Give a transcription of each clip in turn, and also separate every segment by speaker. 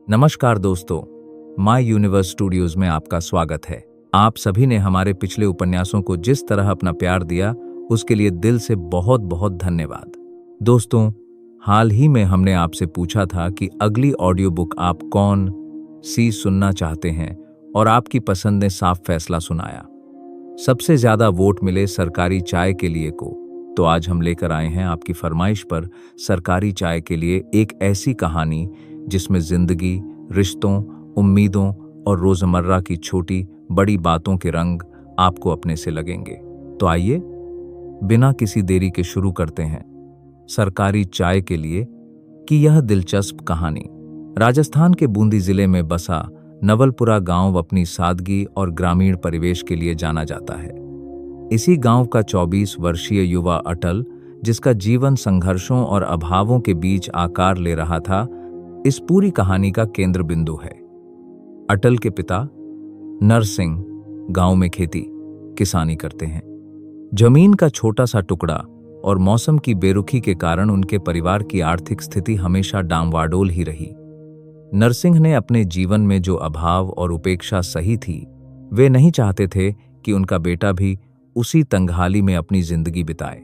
Speaker 1: नमस्कार दोस्तों, my universe studios में आपका स्वागत है। आप सभी ने हमारे पिछले उपन्यासों को जिस तरह अपना प्यार दिया, उसके लिए दिल से बहुत बहुत धन्यवाद। दोस्तों, हाल ही में हमने आपसे पूछा था कि अगली ऑडियो बुक आप कौन सी सुनना चाहते हैं और आपकी पसंद ने साफ फैसला सुनाया। सबसे ज्यादा वोट मिले सरकारी चाय के लिए को। तो आज हम लेकर आए हैं आपकी फरमाइश पर सरकारी चाय के लिए एक ऐसी कहानी जिसमें जिंदगी, रिश्तों, उम्मीदों और रोजमर्रा की छोटी बड़ी बातों के रंग आपको अपने से लगेंगे। तो आइए बिना किसी देरी के शुरू करते हैं सरकारी चाय के लिए कि यह दिलचस्प कहानी। राजस्थान के बूंदी जिले में बसा नवलपुरा गांव अपनी सादगी और ग्रामीण परिवेश के लिए जाना जाता है। इसी गांव का 24 वर्षीय युवा अटल, जिसका जीवन संघर्षों और अभावों के बीच आकार ले रहा था, इस पूरी कहानी का केंद्र बिंदु है। अटल के पिता नरसिंह गांव में खेती किसानी करते हैं। जमीन का छोटा सा टुकड़ा और मौसम की बेरुखी के कारण उनके परिवार की आर्थिक स्थिति हमेशा डामाडोल ही रही। नरसिंह ने अपने जीवन में जो अभाव और उपेक्षा सही थी, वे नहीं चाहते थे कि उनका बेटा भी उसी तंगहाली में अपनी जिंदगी बिताए।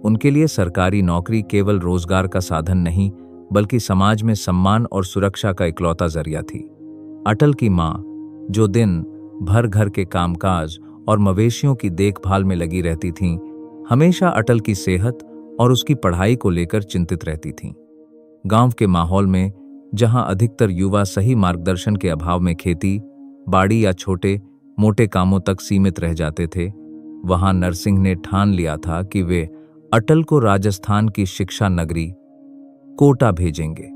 Speaker 1: उनके लिए सरकारी नौकरी केवल रोजगार का साधन नहीं, बल्कि समाज में सम्मान और सुरक्षा का इकलौता जरिया थी। अटल की मां, जो दिन भर घर के कामकाज और मवेशियों की देखभाल में लगी रहती थीं, हमेशा अटल की सेहत और उसकी पढ़ाई को लेकर चिंतित रहती थीं। गांव के माहौल में, जहां अधिकतर युवा सही मार्गदर्शन के अभाव में खेती, बाड़ी या छोटे मोटे कामों तक सीमित रह जाते थे, वहां नरसिंह ने ठान लिया था कि वे अटल को राजस्थान की शिक्षा नगरी कोटा भेजेंगे।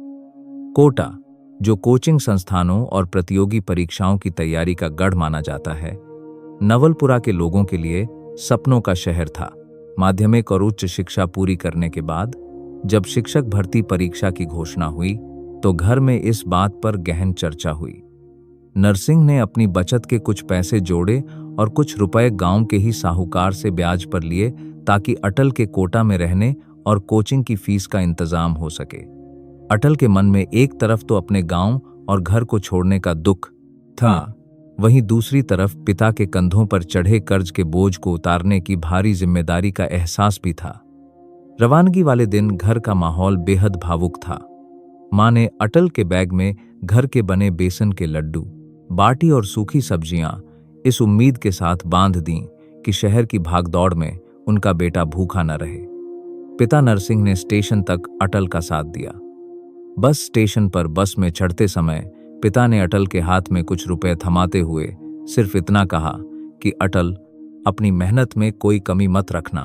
Speaker 1: कोटा, जो कोचिंग संस्थानों और प्रतियोगी परीक्षाओं की तैयारी का गढ़ माना जाता है, नवलपुरा के लोगों के लिए सपनों का शहर था। माध्यमिक और उच्च शिक्षा पूरी करने के बाद जब शिक्षक भर्ती परीक्षा की घोषणा हुई, तो घर में इस बात पर गहन चर्चा हुई। नरसिंह ने अपनी बचत के कुछ पैसे जोड़े और कुछ रुपए गांव के ही साहूकार से ब्याज पर लिए, ताकि अटल के कोटा में रहने और कोचिंग की फीस का इंतजाम हो सके। अटल के मन में एक तरफ तो अपने गांव और घर को छोड़ने का दुख था, वहीं दूसरी तरफ पिता के कंधों पर चढ़े कर्ज के बोझ को उतारने की भारी जिम्मेदारी का एहसास भी था। रवानगी वाले दिन घर का माहौल बेहद भावुक था। मां ने अटल के बैग में घर के बने बेसन के लड्डू, बाटी और सूखी सब्जियां इस उम्मीद के साथ बांध दीं कि शहर की भागदौड़ में उनका बेटा भूखा न रहे। पिता नरसिंह ने स्टेशन तक अटल का साथ दिया। बस स्टेशन पर बस में चढ़ते समय पिता ने अटल के हाथ में कुछ रुपए थमाते हुए सिर्फ इतना कहा कि अटल, अपनी मेहनत में कोई कमी मत रखना।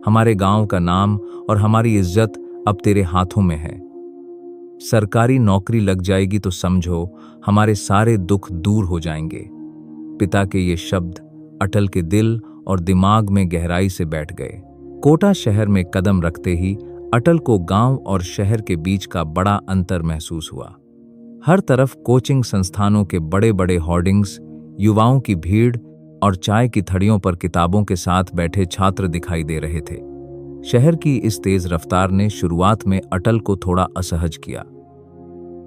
Speaker 1: हमारे गांव का नाम और हमारी इज्जत अब तेरे हाथों में है। सरकारी नौकरी लग जाएगी तो समझो हमारे सारे दुख दूर हो जाएंगे। पिता के ये शब्द अटल के दिल और दिमाग में गहराई से बैठ गए। कोटा शहर में कदम रखते ही अटल को गांव और शहर के बीच का बड़ा अंतर महसूस हुआ। हर तरफ कोचिंग संस्थानों के बड़े बड़े होर्डिंग्स, युवाओं की भीड़ और चाय की थड़ियों पर किताबों के साथ बैठे छात्र दिखाई दे रहे थे। शहर की इस तेज रफ्तार ने शुरुआत में अटल को थोड़ा असहज किया।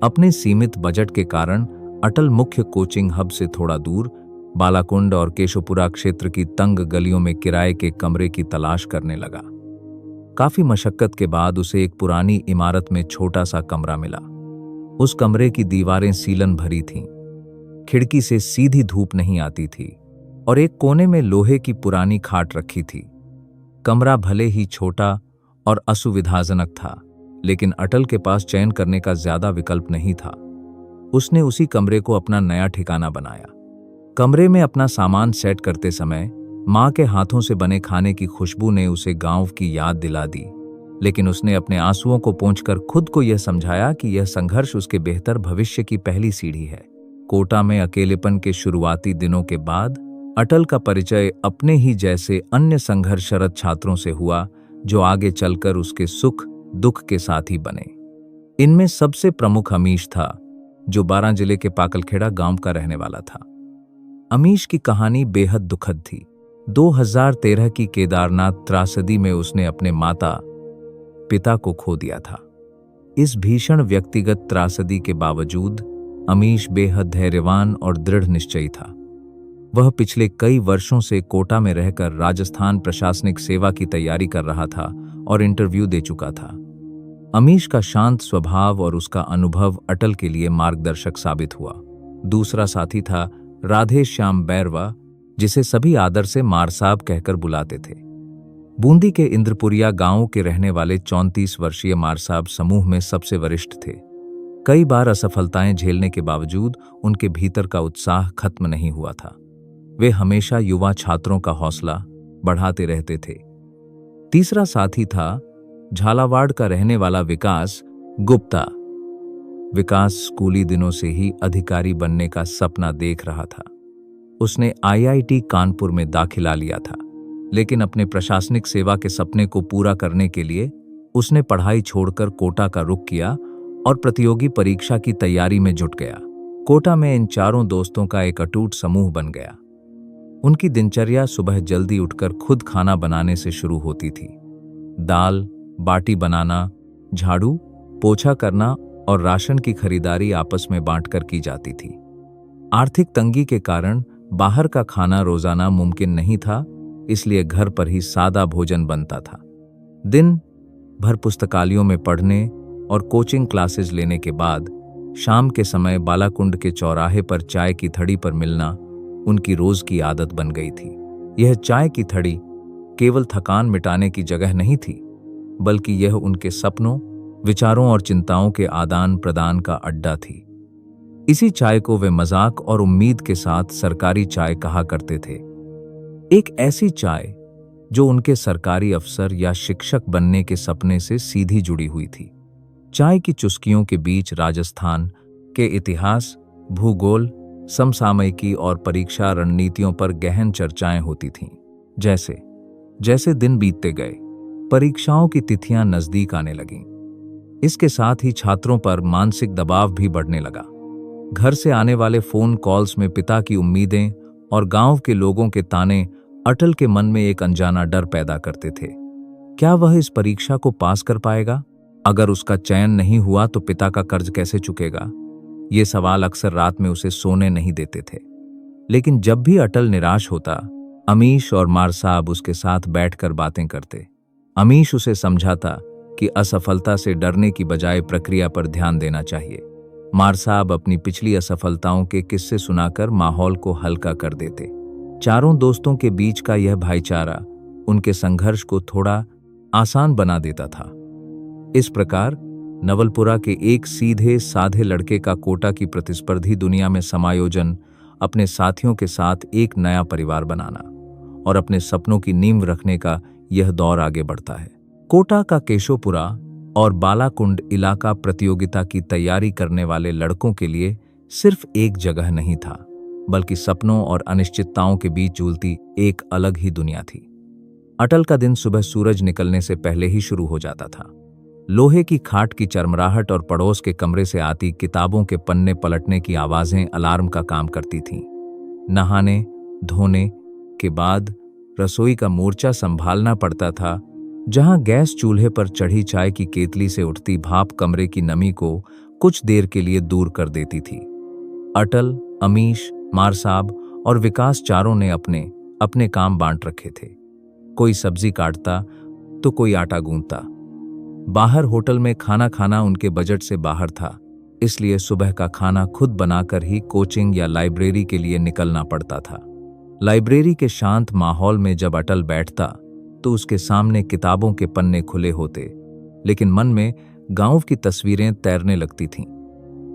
Speaker 1: अपने सीमित बजट के कारण अटल मुख्य कोचिंग हब से थोड़ा दूर बालाकुंड और केशोपुरा क्षेत्र की तंग गलियों में किराए के कमरे की तलाश करने लगा। काफी मशक्कत के बाद उसे एक पुरानी इमारत में छोटा सा कमरा मिला। उस कमरे की दीवारें सीलन भरी थीं, खिड़की से सीधी धूप नहीं आती थी और एक कोने में लोहे की पुरानी खाट रखी थी। कमरा भले ही छोटा और असुविधाजनक था, लेकिन अटल के पास चयन करने का ज्यादा विकल्प नहीं था। उसने उसी कमरे को अपना नया ठिकाना बनाया। कमरे में अपना सामान सेट करते समय मां के हाथों से बने खाने की खुशबू ने उसे गांव की याद दिला दी, लेकिन उसने अपने आंसुओं को पोंछकर खुद को यह समझाया कि यह संघर्ष उसके बेहतर भविष्य की पहली सीढ़ी है। कोटा में अकेलेपन के शुरुआती दिनों के बाद अटल का परिचय अपने ही जैसे अन्य संघर्षरत छात्रों से हुआ, जो आगे चलकर उसके सुख दुख के साथी बने। इनमें सबसे प्रमुख अमीश था, जो 12 जिले के पाकलखेड़ा गांव का रहने वाला था। अमीश की कहानी बेहद दुखद थी। 2013 की केदारनाथ त्रासदी में उसने अपने माता पिता को खो दिया था। इस भीषण व्यक्तिगत त्रासदी के बावजूद अमीश बेहद धैर्यवान और दृढ़ निश्चयी था। वह पिछले कई वर्षों से कोटा में रहकर राजस्थान प्रशासनिक सेवा की तैयारी कर रहा था और इंटरव्यू दे चुका था। अमीश का शांत स्वभाव और उसका अनुभव अटल के लिए मार्गदर्शक साबित हुआ। दूसरा साथी था राधे श्याम बैरवा, जिसे सभी आदर से मार साहब कहकर बुलाते थे। बूंदी के इंद्रपुरिया गांव के रहने वाले 34 वर्षीय मार साहब समूह में सबसे वरिष्ठ थे। कई बार असफलताएं झेलने के बावजूद उनके भीतर का उत्साह खत्म नहीं हुआ था। वे हमेशा युवा छात्रों का हौसला बढ़ाते रहते थे। तीसरा साथी था झालावाड़ का रहने वाला विकास गुप्ता। विकास स्कूली दिनों से ही अधिकारी बनने का सपना देख रहा था। उसने आईआईटी कानपुर में दाखिला लिया था, लेकिन अपने प्रशासनिक सेवा के सपने को पूरा करने के लिए उसने पढ़ाई छोड़कर कोटा का रुख किया और प्रतियोगी परीक्षा की तैयारी में जुट गया। कोटा में इन चारों दोस्तों का एक अटूट समूह बन गया। उनकी दिनचर्या सुबह जल्दी उठकर खुद खाना बनाने से शुरू होती थी। दाल बाटी बनाना, झाड़ू पोछा करना और राशन की खरीदारी आपस में बांटकर की जाती थी। आर्थिक तंगी के कारण बाहर का खाना रोजाना मुमकिन नहीं था, इसलिए घर पर ही सादा भोजन बनता था। दिन भर पुस्तकालयों में पढ़ने और कोचिंग क्लासेस लेने के बाद शाम के समय बालाकुंड के चौराहे पर चाय की थड़ी पर मिलना उनकी रोज की आदत बन गई थी। यह चाय की थड़ी केवल थकान मिटाने की जगह नहीं थी, बल्कि यह उनके सपनों, विचारों और चिंताओं के आदान प्रदान का अड्डा थी। इसी चाय को वे मजाक और उम्मीद के साथ सरकारी चाय कहा करते थे। एक ऐसी चाय जो उनके सरकारी अफसर या शिक्षक बनने के सपने से सीधी जुड़ी हुई थी। चाय की चुस्कियों के बीच राजस्थान के इतिहास, भूगोल, समसामयिकी और परीक्षा रणनीतियों पर गहन चर्चाएं होती थीं। जैसे जैसे दिन बीतते गए, परीक्षाओं की तिथियां नजदीक आने लगीं। इसके साथ ही छात्रों पर मानसिक दबाव भी बढ़ने लगा। घर से आने वाले फोन कॉल्स में पिता की उम्मीदें और गांव के लोगों के ताने अटल के मन में एक अनजाना डर पैदा करते थे। क्या वह इस परीक्षा को पास कर पाएगा? अगर उसका चयन नहीं हुआ तो पिता का कर्ज कैसे चुकेगा? ये सवाल अक्सर रात में उसे सोने नहीं देते थे। लेकिन जब भी अटल निराश होता, अमीश और मार साहब उसके साथ बैठकर बातें करते। अमीश उसे समझाता कि असफलता से डरने की बजाय प्रक्रिया पर ध्यान देना चाहिए। मार साहब अपनी पिछली असफलताओं के किस्से सुनाकर माहौल को हल्का कर देते। चारों दोस्तों के बीच का यह भाईचारा उनके संघर्ष को थोड़ा आसान बना देता था। इस प्रकार नवलपुरा के एक सीधे साधे लड़के का कोटा की प्रतिस्पर्धी दुनिया में समायोजन, अपने साथियों के साथ एक नया परिवार बनाना और अपने सपनों की नींव रखने का यह दौर आगे बढ़ता है। कोटा का केशोपुरा और बालाकुंड इलाका प्रतियोगिता की तैयारी करने वाले लड़कों के लिए सिर्फ एक जगह नहीं था, बल्कि सपनों और अनिश्चितताओं के बीच झूलती एक अलग ही दुनिया थी। अटल का दिन सुबह सूरज निकलने से पहले ही शुरू हो जाता था। लोहे की खाट की चरमराहट और पड़ोस के कमरे से आती किताबों के पन्ने पलटने की आवाजें अलार्म का काम करती थीं। नहाने धोने के बाद रसोई का मोर्चा संभालना पड़ता था, जहां गैस चूल्हे पर चढ़ी चाय की केतली से उठती भाप कमरे की नमी को कुछ देर के लिए दूर कर देती थी। अटल, अमीश, मार साहब और विकास चारों ने अपने अपने काम बांट रखे थे। कोई सब्जी काटता तो कोई आटा गूंथता। बाहर होटल में खाना खाना उनके बजट से बाहर था, इसलिए सुबह का खाना खुद बनाकर ही कोचिंग या लाइब्रेरी के लिए निकलना पड़ता था। लाइब्रेरी के शांत माहौल में जब अटल बैठता तो उसके सामने किताबों के पन्ने खुले होते, लेकिन मन में गांव की तस्वीरें तैरने लगती थीं।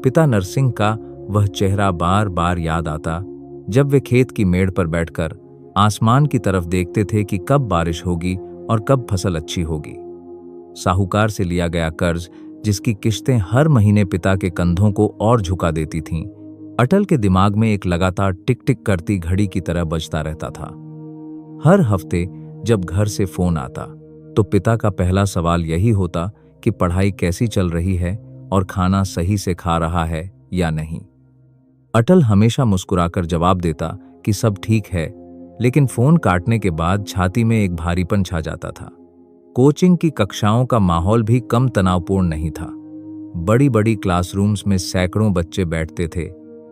Speaker 1: पिता नरसिंह का वह चेहरा बार बार याद आता, जब वे खेत की मेड़ पर बैठकर आसमान की तरफ देखते थे कि कब बारिश होगी और कब फसल अच्छी होगी। साहूकार से लिया गया कर्ज, जिसकी किश्तें हर महीने पिता के कंधों को और झुका देती थीं, अटल के दिमाग में एक लगातार टिक टिक करती घड़ी की तरह बजता रहता था। हर हफ्ते जब घर से फोन आता तो पिता का पहला सवाल यही होता कि पढ़ाई कैसी चल रही है और खाना सही से खा रहा है या नहीं। अटल हमेशा मुस्कुराकर जवाब देता कि सब ठीक है, लेकिन फोन काटने के बाद छाती में एक भारीपन छा जाता था। कोचिंग की कक्षाओं का माहौल भी कम तनावपूर्ण नहीं था। बड़ी बड़ी क्लासरूम्स में सैकड़ों बच्चे बैठते थे,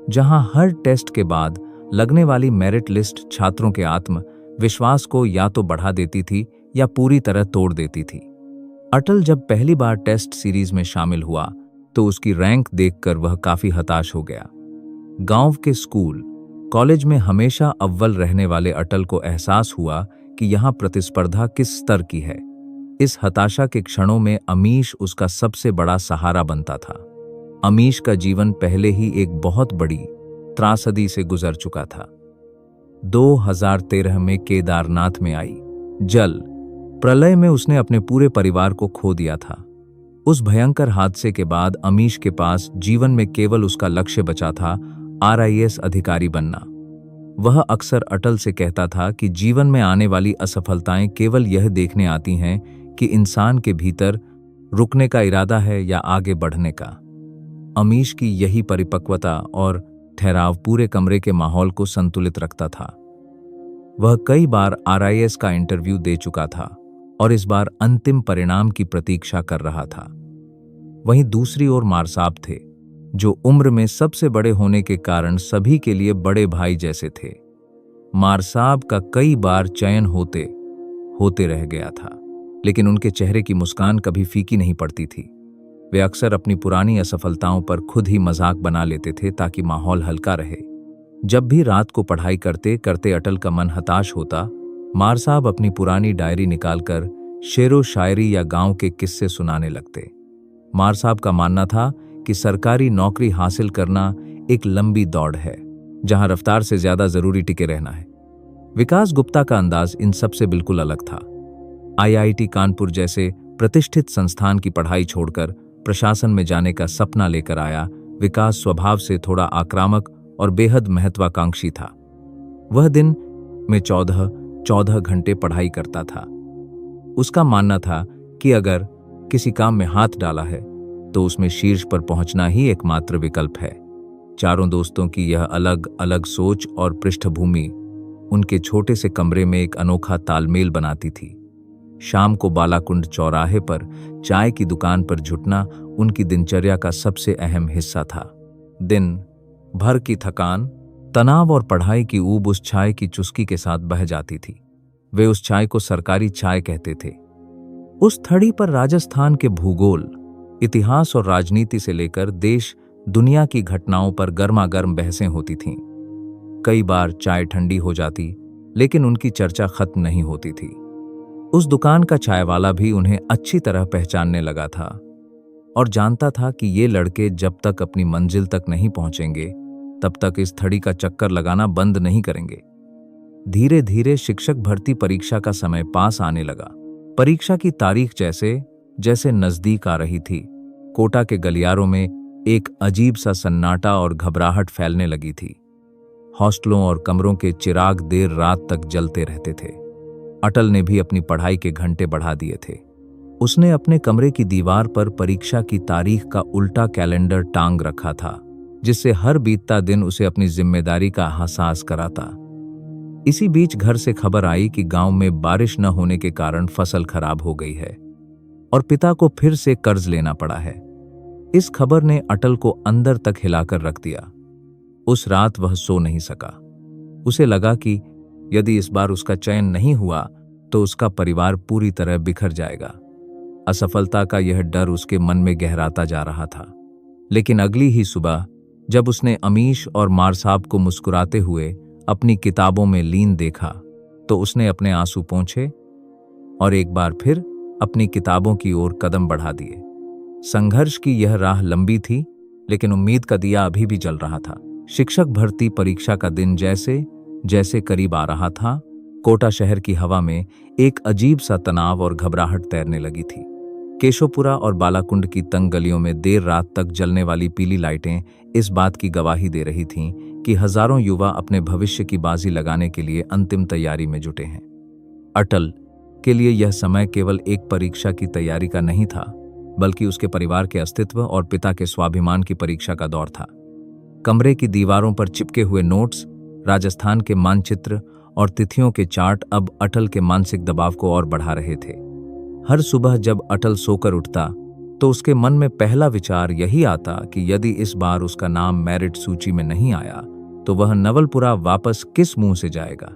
Speaker 1: जहां हर टेस्ट के बाद लगने वाली मेरिट लिस्ट छात्रों के आत्म विश्वास को या तो बढ़ा देती थी या पूरी तरह तोड़ देती थी। अटल जब पहली बार टेस्ट सीरीज में शामिल हुआ तो उसकी रैंक देखकर वह काफी हताश हो गया। गांव के स्कूल, कॉलेज में हमेशा अव्वल रहने वाले अटल को एहसास हुआ कि यहां प्रतिस्पर्धा किस स्तर की है। इस हताशा के क्षणों में अमीश उसका सबसे बड़ा सहारा बनता था। अमीश का जीवन पहले ही एक बहुत बड़ी त्रासदी से गुजर चुका था। 2013 में केदारनाथ में आई जल प्रलय में उसने अपने पूरे परिवार को खो दिया था। उस भयंकर हादसे के बाद अमीश के पास जीवन में केवल उसका लक्ष्य बचा था, RIS अधिकारी बनना। वह अक्सर अटल से कहता था कि जीवन में आने वाली असफलताएं केवल यह देखने आती हैं कि इंसान के भीतर रुकने का इरादा है या आगे बढ़ने का। अमीश की यही परिपक्वता और ठहराव पूरे कमरे के माहौल को संतुलित रखता था। वह कई बार RIS का इंटरव्यू दे चुका था और इस बार अंतिम परिणाम की प्रतीक्षा कर रहा था। वहीं दूसरी ओर मारसाब थे, जो उम्र में सबसे बड़े होने के कारण सभी के लिए बड़े भाई जैसे थे। मारसाब का कई बार चयन होते रह गया था, लेकिन उनके चेहरे की मुस्कान कभी फीकी नहीं पड़ती थी। वे अक्सर अपनी पुरानी असफलताओं पर खुद ही मजाक बना लेते थे ताकि माहौल हल्का रहे। जब भी रात को पढ़ाई करते करते अटल का मन हताश होता, मारसाब अपनी पुरानी डायरी निकालकर शेरो शायरी या गांव के किस्से सुनाने लगते। मारसाब का मानना था कि सरकारी नौकरी हासिल करना एक लंबी दौड़ है, जहां रफ्तार से ज्यादा जरूरी टिके रहना है। विकास गुप्ता का अंदाज इन सब से बिल्कुल अलग था। IIT कानपुर जैसे प्रतिष्ठित संस्थान की पढ़ाई छोड़कर प्रशासन में जाने का सपना लेकर आया। विकास स्वभाव से थोड़ा आक्रामक और बेहद महत्वाकांक्षी था। वह दिन में 14 घंटे पढ़ाई करता था। उसका मानना था कि अगर किसी काम में हाथ डाला है तो उसमें शीर्ष पर पहुंचना ही एकमात्र विकल्प है। चारों दोस्तों की यह अलग अलग सोच और पृष्ठभूमि उनके छोटे से कमरे में एक अनोखा तालमेल बनाती थी। शाम को बालाकुंड चौराहे पर चाय की दुकान पर जुटना उनकी दिनचर्या का सबसे अहम हिस्सा था। दिन भर की थकान, तनाव और पढ़ाई की ऊब उस चाय की चुस्की के साथ बह जाती थी। वे उस चाय को सरकारी चाय कहते थे। उस थड़ी पर राजस्थान के भूगोल, इतिहास और राजनीति से लेकर देश दुनिया की घटनाओं पर गर्मागर्म बहसें होती थीं। कई बार चाय ठंडी हो जाती, लेकिन उनकी चर्चा खत्म नहीं होती थी। उस दुकान का चायवाला भी उन्हें अच्छी तरह पहचानने लगा था और जानता था कि ये लड़के जब तक अपनी मंजिल तक नहीं पहुंचेंगे, तब तक इस थड़ी का चक्कर लगाना बंद नहीं करेंगे। धीरे धीरे शिक्षक भर्ती परीक्षा का समय पास आने लगा। परीक्षा की तारीख जैसे जैसे नजदीक आ रही थी, कोटा के गलियारों में एक अजीब सा सन्नाटा और घबराहट फैलने लगी थी। हॉस्टलों और कमरों के चिराग देर रात तक जलते रहते थे। अटल ने भी अपनी पढ़ाई के घंटे बढ़ा दिए थे। उसने अपने कमरे की दीवार पर परीक्षा की तारीख का उल्टा कैलेंडर टांग रखा था, जिससे हर बीतता दिन उसे अपनी जिम्मेदारी का एहसास कराता। इसी बीच घर से खबर आई कि गांव में बारिश न होने के कारण फसल खराब हो गई है और पिता को फिर से कर्ज लेना पड़ा है। इस खबर ने अटल को अंदर तक हिलाकर रख दिया। उस रात वह सो नहीं सका। उसे लगा कि यदि इस बार उसका चयन नहीं हुआ तो उसका परिवार पूरी तरह बिखर जाएगा। असफलता का यह डर उसके मन में गहराता जा रहा था। लेकिन अगली ही सुबह जब उसने अमीश और मारसाब को मुस्कुराते हुए अपनी किताबों में लीन देखा, तो उसने अपने आंसू पोंछे और एक बार फिर अपनी किताबों की ओर कदम बढ़ा दिए। संघर्ष की यह राह लंबी थी, लेकिन उम्मीद का दिया अभी भी जल रहा था। शिक्षक भर्ती परीक्षा का दिन जैसे जैसे करीब आ रहा था, कोटा शहर की हवा में एक अजीब सा तनाव और घबराहट तैरने लगी थी। केशोपुरा और बालाकुंड की तंग गलियों में देर रात तक जलने वाली पीली लाइटें इस बात की गवाही दे रही थीं कि हजारों युवा अपने भविष्य की बाजी लगाने के लिए अंतिम तैयारी में जुटे हैं। अटल के लिए यह समय केवल एक परीक्षा की तैयारी का नहीं था, बल्कि उसके परिवार के अस्तित्व और पिता के स्वाभिमान की परीक्षा का दौर था। कमरे की दीवारों पर चिपके हुए नोट्स, राजस्थान के मानचित्र और तिथियों के चार्ट अब अटल के मानसिक दबाव को और बढ़ा रहे थे। हर सुबह जब अटल सोकर उठता तो उसके मन में पहला विचार यही आता कि यदि इस बार उसका नाम मेरिट सूची में नहीं आया तो वह नवलपुरा वापस किस मुंह से जाएगा।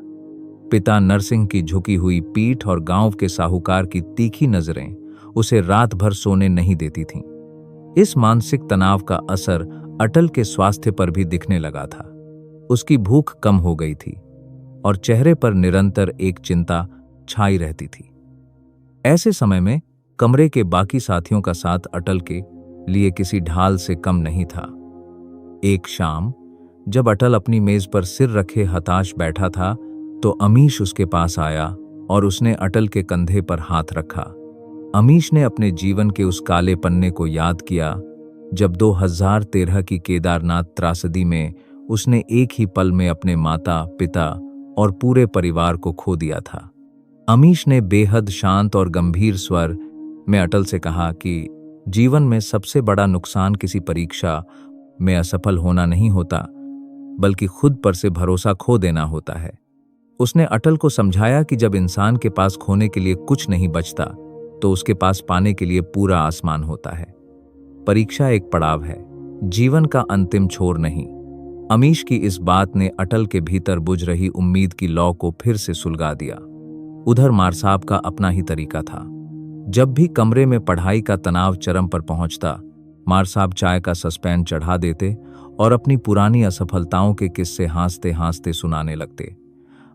Speaker 1: पिता नरसिंह की झुकी हुई पीठ और गांव के साहूकार की तीखी नजरें उसे रात भर सोने नहीं देती थीं। इस मानसिक तनाव का असर अटल के स्वास्थ्य पर भी दिखने लगा था। उसकी भूख कम हो गई थी और चेहरे पर निरंतर एक चिंता छाई रहती थी। ऐसे समय में कमरे के बाकी साथियों का साथ अटल के लिए किसी ढाल से कम नहीं था। एक शाम जब अटल अपनी मेज पर सिर रखे हताश बैठा था तो अमीश उसके पास आया और उसने अटल के कंधे पर हाथ रखा। अमीश ने अपने जीवन के उस काले पन्ने को याद किया जब 2013 की केदारनाथ त्रासदी में उसने एक ही पल में अपने माता, पिता और पूरे परिवार को खो दिया था। अमीश ने बेहद शांत और गंभीर स्वर में अटल से कहा कि जीवन में सबसे बड़ा नुकसान किसी परीक्षा में असफल होना नहीं होता, बल्कि खुद पर से भरोसा खो देना होता है। उसने अटल को समझाया कि जब इंसान के पास खोने के लिए कुछ नहीं बचता तो उसके पास पाने के लिए पूरा आसमान होता है। परीक्षा एक पड़ाव है, जीवन का अंतिम छोर नहीं। अमीश की इस बात ने अटल के भीतर बुझ रही उम्मीद की लौ को फिर से सुलगा दिया। उधर मारसाब का अपना ही तरीका था। जब भी कमरे में पढ़ाई का तनाव चरम पर पहुंचता, मारसाब चाय का सस्पेन चढ़ा देते और अपनी पुरानी असफलताओं के किस्से हंसते हंसते सुनाने लगते।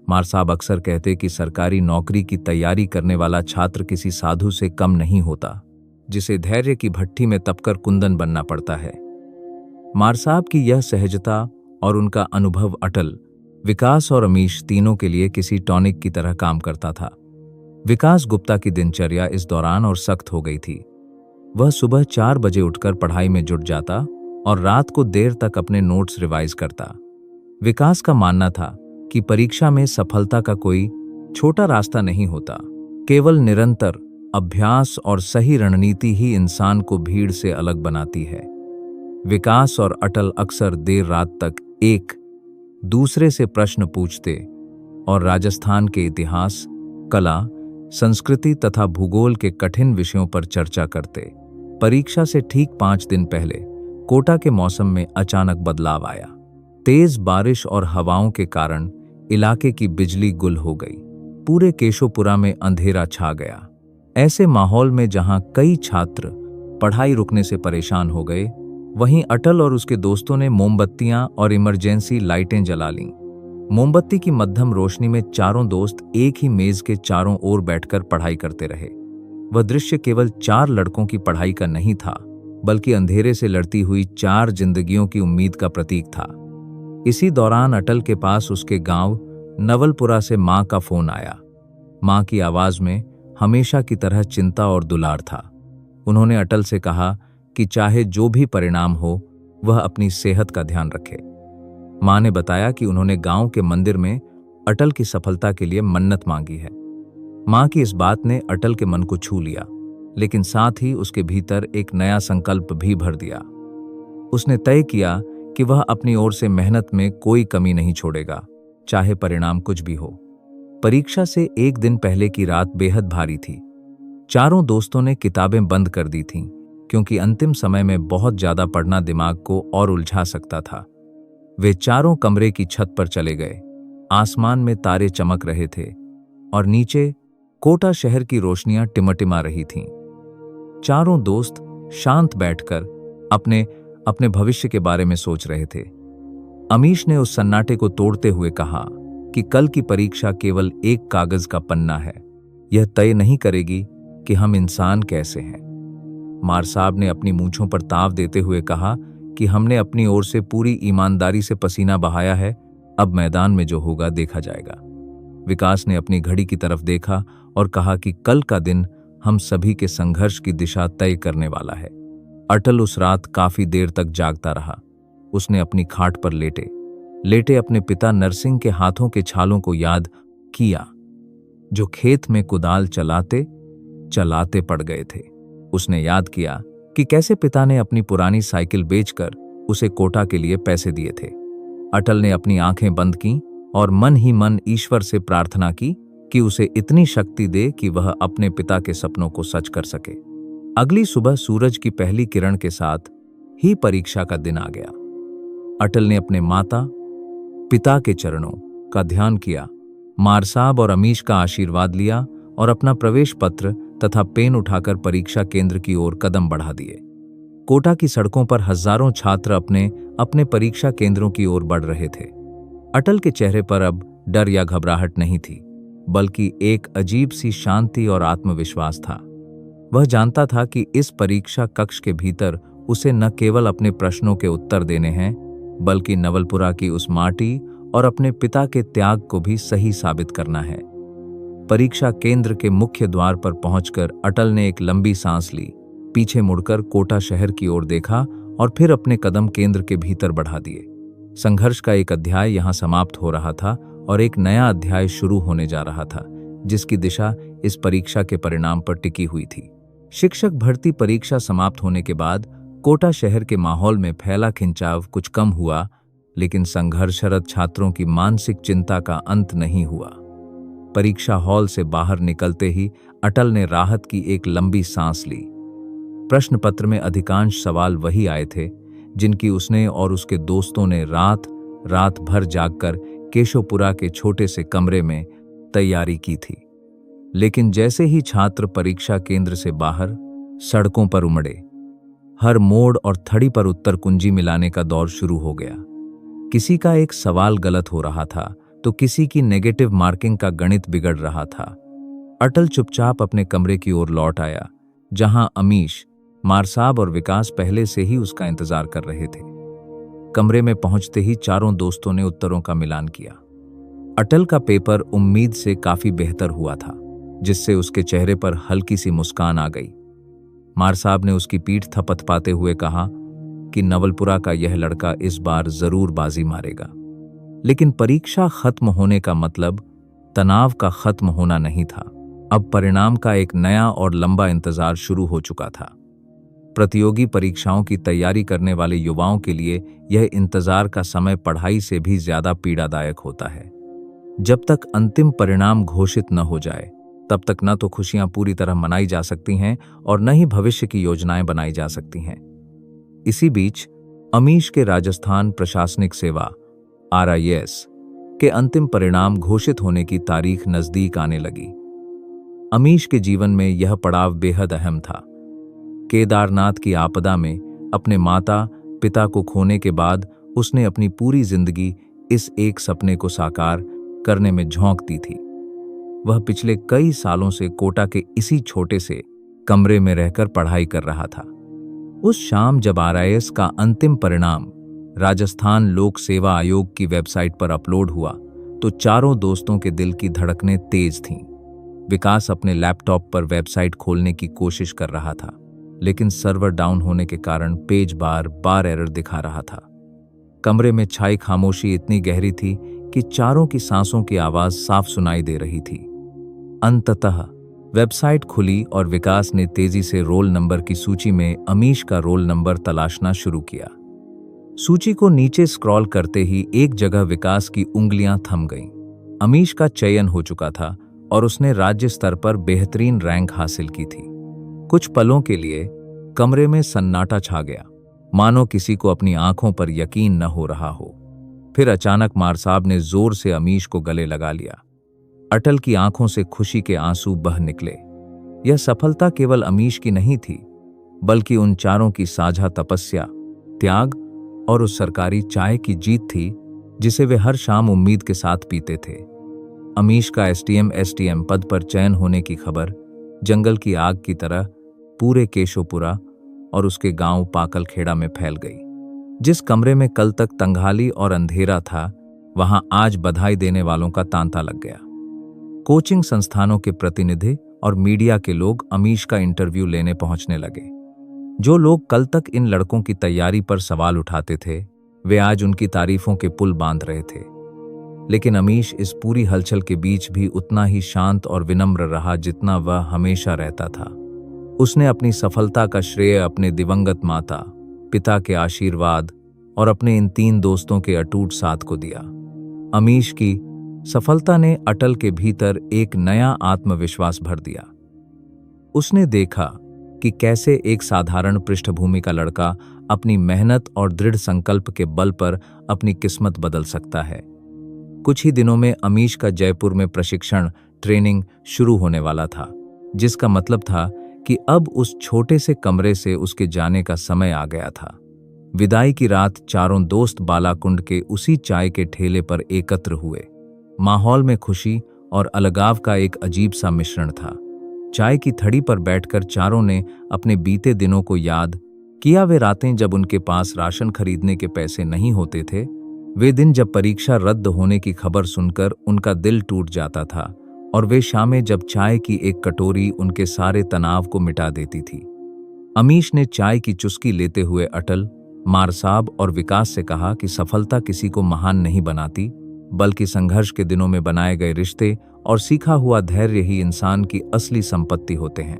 Speaker 1: मारसाब अक्सर कहते कि सरकारी नौकरी की तैयारी करने वाला छात्र किसी साधु से कम नहीं होता, जिसे धैर्य की भट्ठी में तपकर कुंदन बनना पड़ता है। मारसाब की यह सहजता और उनका अनुभव अटल, विकास और अमीश तीनों के लिए किसी टॉनिक की तरह काम करता था। विकास गुप्ता की दिनचर्या इस दौरान और सख्त हो गई थी। वह सुबह 4 बजे उठकर पढ़ाई में जुट जाता और रात को देर तक अपने नोट्स रिवाइज करता। विकास का मानना था कि परीक्षा में सफलता का कोई छोटा रास्ता नहीं होता, केवल निरंतर अभ्यास और सही रणनीति ही इंसान को भीड़ से अलग बनाती है। विकास और अटल अक्सर देर रात तक एक दूसरे से प्रश्न पूछते और राजस्थान के इतिहास, कला, संस्कृति तथा भूगोल के कठिन विषयों पर चर्चा करते। परीक्षा से ठीक 5 दिन पहले कोटा के मौसम में अचानक बदलाव आया। तेज बारिश और हवाओं के कारण इलाके की बिजली गुल हो गई। पूरे केशोपुरा में अंधेरा छा गया। ऐसे माहौल में जहां कई छात्र पढ़ाई रुकने से परेशान हो गए, वहीं अटल और उसके दोस्तों ने मोमबत्तियां और इमरजेंसी लाइटें जला लीं। मोमबत्ती की मध्यम रोशनी में चारों दोस्त एक ही मेज के चारों ओर बैठकर पढ़ाई करते रहे। वह दृश्य केवल 4 लड़कों की पढ़ाई का नहीं था, बल्कि अंधेरे से लड़ती हुई 4 जिंदगियों की उम्मीद का प्रतीक था। इसी दौरान अटल के पास उसके गांव नवलपुरा से मां का फोन आया। मां की आवाज में हमेशा की तरह चिंता और दुलार था। उन्होंने अटल से कहा कि चाहे जो भी परिणाम हो, वह अपनी सेहत का ध्यान रखे। मां ने बताया कि उन्होंने गांव के मंदिर में अटल की सफलता के लिए मन्नत मांगी है। मां की इस बात ने अटल के मन को छू लिया, लेकिन साथ ही उसके भीतर एक नया संकल्प भी भर दिया। उसने तय किया कि वह अपनी ओर से मेहनत में कोई कमी नहीं छोड़ेगा, चाहे परिणाम कुछ भी हो। परीक्षा से एक दिन पहले की रात बेहद भारी थी। चारों दोस्तों ने किताबें बंद कर दी थीं, क्योंकि अंतिम समय में बहुत ज्यादा पढ़ना दिमाग को और उलझा सकता था। वे चारों कमरे की छत पर चले गए। आसमान में तारे चमक रहे थे और नीचे कोटा शहर की रोशनियां टिमटिमा रही थीं। चारों दोस्त शांत बैठकर अपने भविष्य के बारे में सोच रहे थे। अमीश ने उस सन्नाटे को तोड़ते हुए कहा कि कल की परीक्षा केवल एक कागज का पन्ना है। यह तय नहीं करेगी कि हम इंसान कैसे हैं। मारसाब ने अपनी मूंछों पर ताव देते हुए कहा कि हमने अपनी ओर से पूरी ईमानदारी से पसीना बहाया है, अब मैदान में जो होगा देखा जाएगा। विकास ने अपनी घड़ी की तरफ देखा और कहा कि कल का दिन हम सभी के संघर्ष की दिशा तय करने वाला है। अटल उस रात काफी देर तक जागता रहा। उसने अपनी खाट पर लेटे अपने पिता नरसिंह के हाथों के छालों को याद किया, जो खेत में कुदाल चलाते चलाते पड़ गए थे। उसने याद किया कि कैसे पिता ने अपनी पुरानी साइकिल बेचकर उसे कोटा के लिए पैसे दिए थे। अटल ने अपनी आंखें बंद की और मन ही मन ईश्वर से प्रार्थना की कि उसे इतनी शक्ति दे कि वह अपने पिता के सपनों को सच कर सके। अगली सुबह सूरज की पहली किरण के साथ ही परीक्षा का दिन आ गया। अटल ने अपने माता पिता के चरणों का ध्यान किया, मार साहब और अमीश का आशीर्वाद लिया और अपना प्रवेश पत्र तथा पेन उठाकर परीक्षा केंद्र की ओर कदम बढ़ा दिए। कोटा की सड़कों पर हजारों छात्र अपने अपने परीक्षा केंद्रों की ओर बढ़ रहे थे। अटल के चेहरे पर अब डर या घबराहट नहीं थी, बल्कि एक अजीब सी शांति और आत्मविश्वास था। वह जानता था कि इस परीक्षा कक्ष के भीतर उसे न केवल अपने प्रश्नों के उत्तर देने हैं, बल्कि नवलपुरा की उस माटी और अपने पिता के त्याग को भी सही साबित करना है। परीक्षा केंद्र के मुख्य द्वार पर पहुंचकर अटल ने एक लंबी सांस ली, पीछे मुड़कर कोटा शहर की ओर देखा और फिर अपने कदम केंद्र के भीतर बढ़ा दिए। संघर्ष का एक अध्याय यहां समाप्त हो रहा था और एक नया अध्याय शुरू होने जा रहा था, जिसकी दिशा इस परीक्षा के परिणाम पर टिकी हुई थी। शिक्षक भर्ती परीक्षा समाप्त होने के बाद कोटा शहर के माहौल में फैला खिंचाव कुछ कम हुआ, लेकिन संघर्षरत छात्रों की मानसिक चिंता का अंत नहीं हुआ। परीक्षा हॉल से बाहर निकलते ही अटल ने राहत की एक लंबी सांस ली। प्रश्न पत्र में अधिकांश सवाल वही आए थे जिनकी उसने और उसके दोस्तों ने रात भर जागकर केशोपुरा के छोटे से कमरे में तैयारी की थी। लेकिन जैसे ही छात्र परीक्षा केंद्र से बाहर सड़कों पर उमड़े, हर मोड़ और थड़ी पर उत्तर कुंजी मिलाने का दौर शुरू हो गया। किसी का एक सवाल गलत हो रहा था तो किसी की नेगेटिव मार्किंग का गणित बिगड़ रहा था। अटल चुपचाप अपने कमरे की ओर लौट आया, जहां अमीश, मार साहब और विकास पहले से ही उसका इंतजार कर रहे थे। कमरे में पहुंचते ही चारों दोस्तों ने उत्तरों का मिलान किया। अटल का पेपर उम्मीद से काफी बेहतर हुआ था, जिससे उसके चेहरे पर हल्की सी मुस्कान आ गई। मार साहब ने उसकी पीठ थपथपाते हुए कहा कि नवलपुरा का यह लड़का इस बार जरूर बाजी मारेगा। लेकिन परीक्षा खत्म होने का मतलब तनाव का खत्म होना नहीं था। अब परिणाम का एक नया और लंबा इंतजार शुरू हो चुका था। प्रतियोगी परीक्षाओं की तैयारी करने वाले युवाओं के लिए यह इंतजार का समय पढ़ाई से भी ज्यादा पीड़ादायक होता है। जब तक अंतिम परिणाम घोषित न हो जाए, तब तक न तो खुशियां पूरी तरह मनाई जा सकती हैं और न ही भविष्य की योजनाएं बनाई जा सकती हैं। इसी बीच अमीश के राजस्थान प्रशासनिक सेवा RIS के अंतिम परिणाम घोषित होने की तारीख नजदीक आने लगी। अमीश के जीवन में यह पड़ाव बेहद अहम था। केदारनाथ की आपदा में अपने माता पिता को खोने के बाद उसने अपनी पूरी जिंदगी इस एक सपने को साकार करने में झोंक दी थी। वह पिछले कई सालों से कोटा के इसी छोटे से कमरे में रहकर पढ़ाई कर रहा था। उस शाम जब RIS का अंतिम परिणाम राजस्थान लोक सेवा आयोग की वेबसाइट पर अपलोड हुआ, तो चारों दोस्तों के दिल की धड़कनें तेज थीं। विकास अपने लैपटॉप पर वेबसाइट खोलने की कोशिश कर रहा था, लेकिन सर्वर डाउन होने के कारण पेज बार बार एरर दिखा रहा था। कमरे में छाई खामोशी इतनी गहरी थी कि चारों की सांसों की आवाज साफ सुनाई दे रही थी। अंततः वेबसाइट खुली और विकास ने तेजी से रोल नंबर की सूची में अमीश का रोल नंबर तलाशना शुरू किया। सूची को नीचे स्क्रॉल करते ही एक जगह विकास की उंगलियां थम गईं। अमीश का चयन हो चुका था और उसने राज्य स्तर पर बेहतरीन रैंक हासिल की थी। कुछ पलों के लिए कमरे में सन्नाटा छा गया, मानो किसी को अपनी आंखों पर यकीन न हो रहा हो। फिर अचानक मार साहब ने जोर से अमीश को गले लगा लिया। अटल की आंखों से खुशी के आंसू बह निकले। यह सफलता केवल अमीश की नहीं थी, बल्कि उन चारों की साझा तपस्या, त्याग और उस सरकारी चाय की जीत थी जिसे वे हर शाम उम्मीद के साथ पीते थे। अमीश का STM पद पर चयन होने की खबर जंगल की आग की तरह पूरे केशोपुरा और उसके गांव पाकलखेड़ा में फैल गई। जिस कमरे में कल तक तंगहाली और अंधेरा था, वहां आज बधाई देने वालों का तांता लग गया। कोचिंग संस्थानों के प्रतिनिधि और मीडिया के लोग अमीश का इंटरव्यू लेने पहुंचने लगे। जो लोग कल तक इन लड़कों की तैयारी पर सवाल उठाते थे, वे आज उनकी तारीफों के पुल बांध रहे थे। लेकिन अमीश इस पूरी हलचल के बीच भी उतना ही शांत और विनम्र रहा जितना वह हमेशा रहता था। उसने अपनी सफलता का श्रेय अपने दिवंगत माता पिता के आशीर्वाद और अपने इन 3 दोस्तों के अटूट साथ को दिया। अमीश की सफलता ने अटल के भीतर एक नया आत्मविश्वास भर दिया। उसने देखा कि कैसे एक साधारण पृष्ठभूमि का लड़का अपनी मेहनत और दृढ़ संकल्प के बल पर अपनी किस्मत बदल सकता है। कुछ ही दिनों में अमीश का जयपुर में प्रशिक्षण ट्रेनिंग शुरू होने वाला था, जिसका मतलब था कि अब उस छोटे से कमरे से उसके जाने का समय आ गया था। विदाई की रात चारों दोस्त बालाकुंड के उसी चाय के ठेले पर एकत्र हुए। माहौल में खुशी और अलगाव का एक अजीब सा मिश्रण था। चाय की थड़ी पर बैठकर चारों ने अपने बीते दिनों को याद किया, वे रातें जब उनके पास राशन खरीदने के पैसे नहीं होते थे, वे दिन जब परीक्षा रद्द होने की खबर सुनकर उनका दिल टूट जाता था, और वे शामें जब चाय की एक कटोरी उनके सारे तनाव को मिटा देती थी। अमीश ने चाय की चुस्की लेते हुए अटल, मारसाब और विकास से कहा कि सफलता किसी को महान नहीं बनाती, बल्कि संघर्ष के दिनों में बनाए गए रिश्ते और सीखा हुआ धैर्य ही इंसान की असली संपत्ति होते हैं।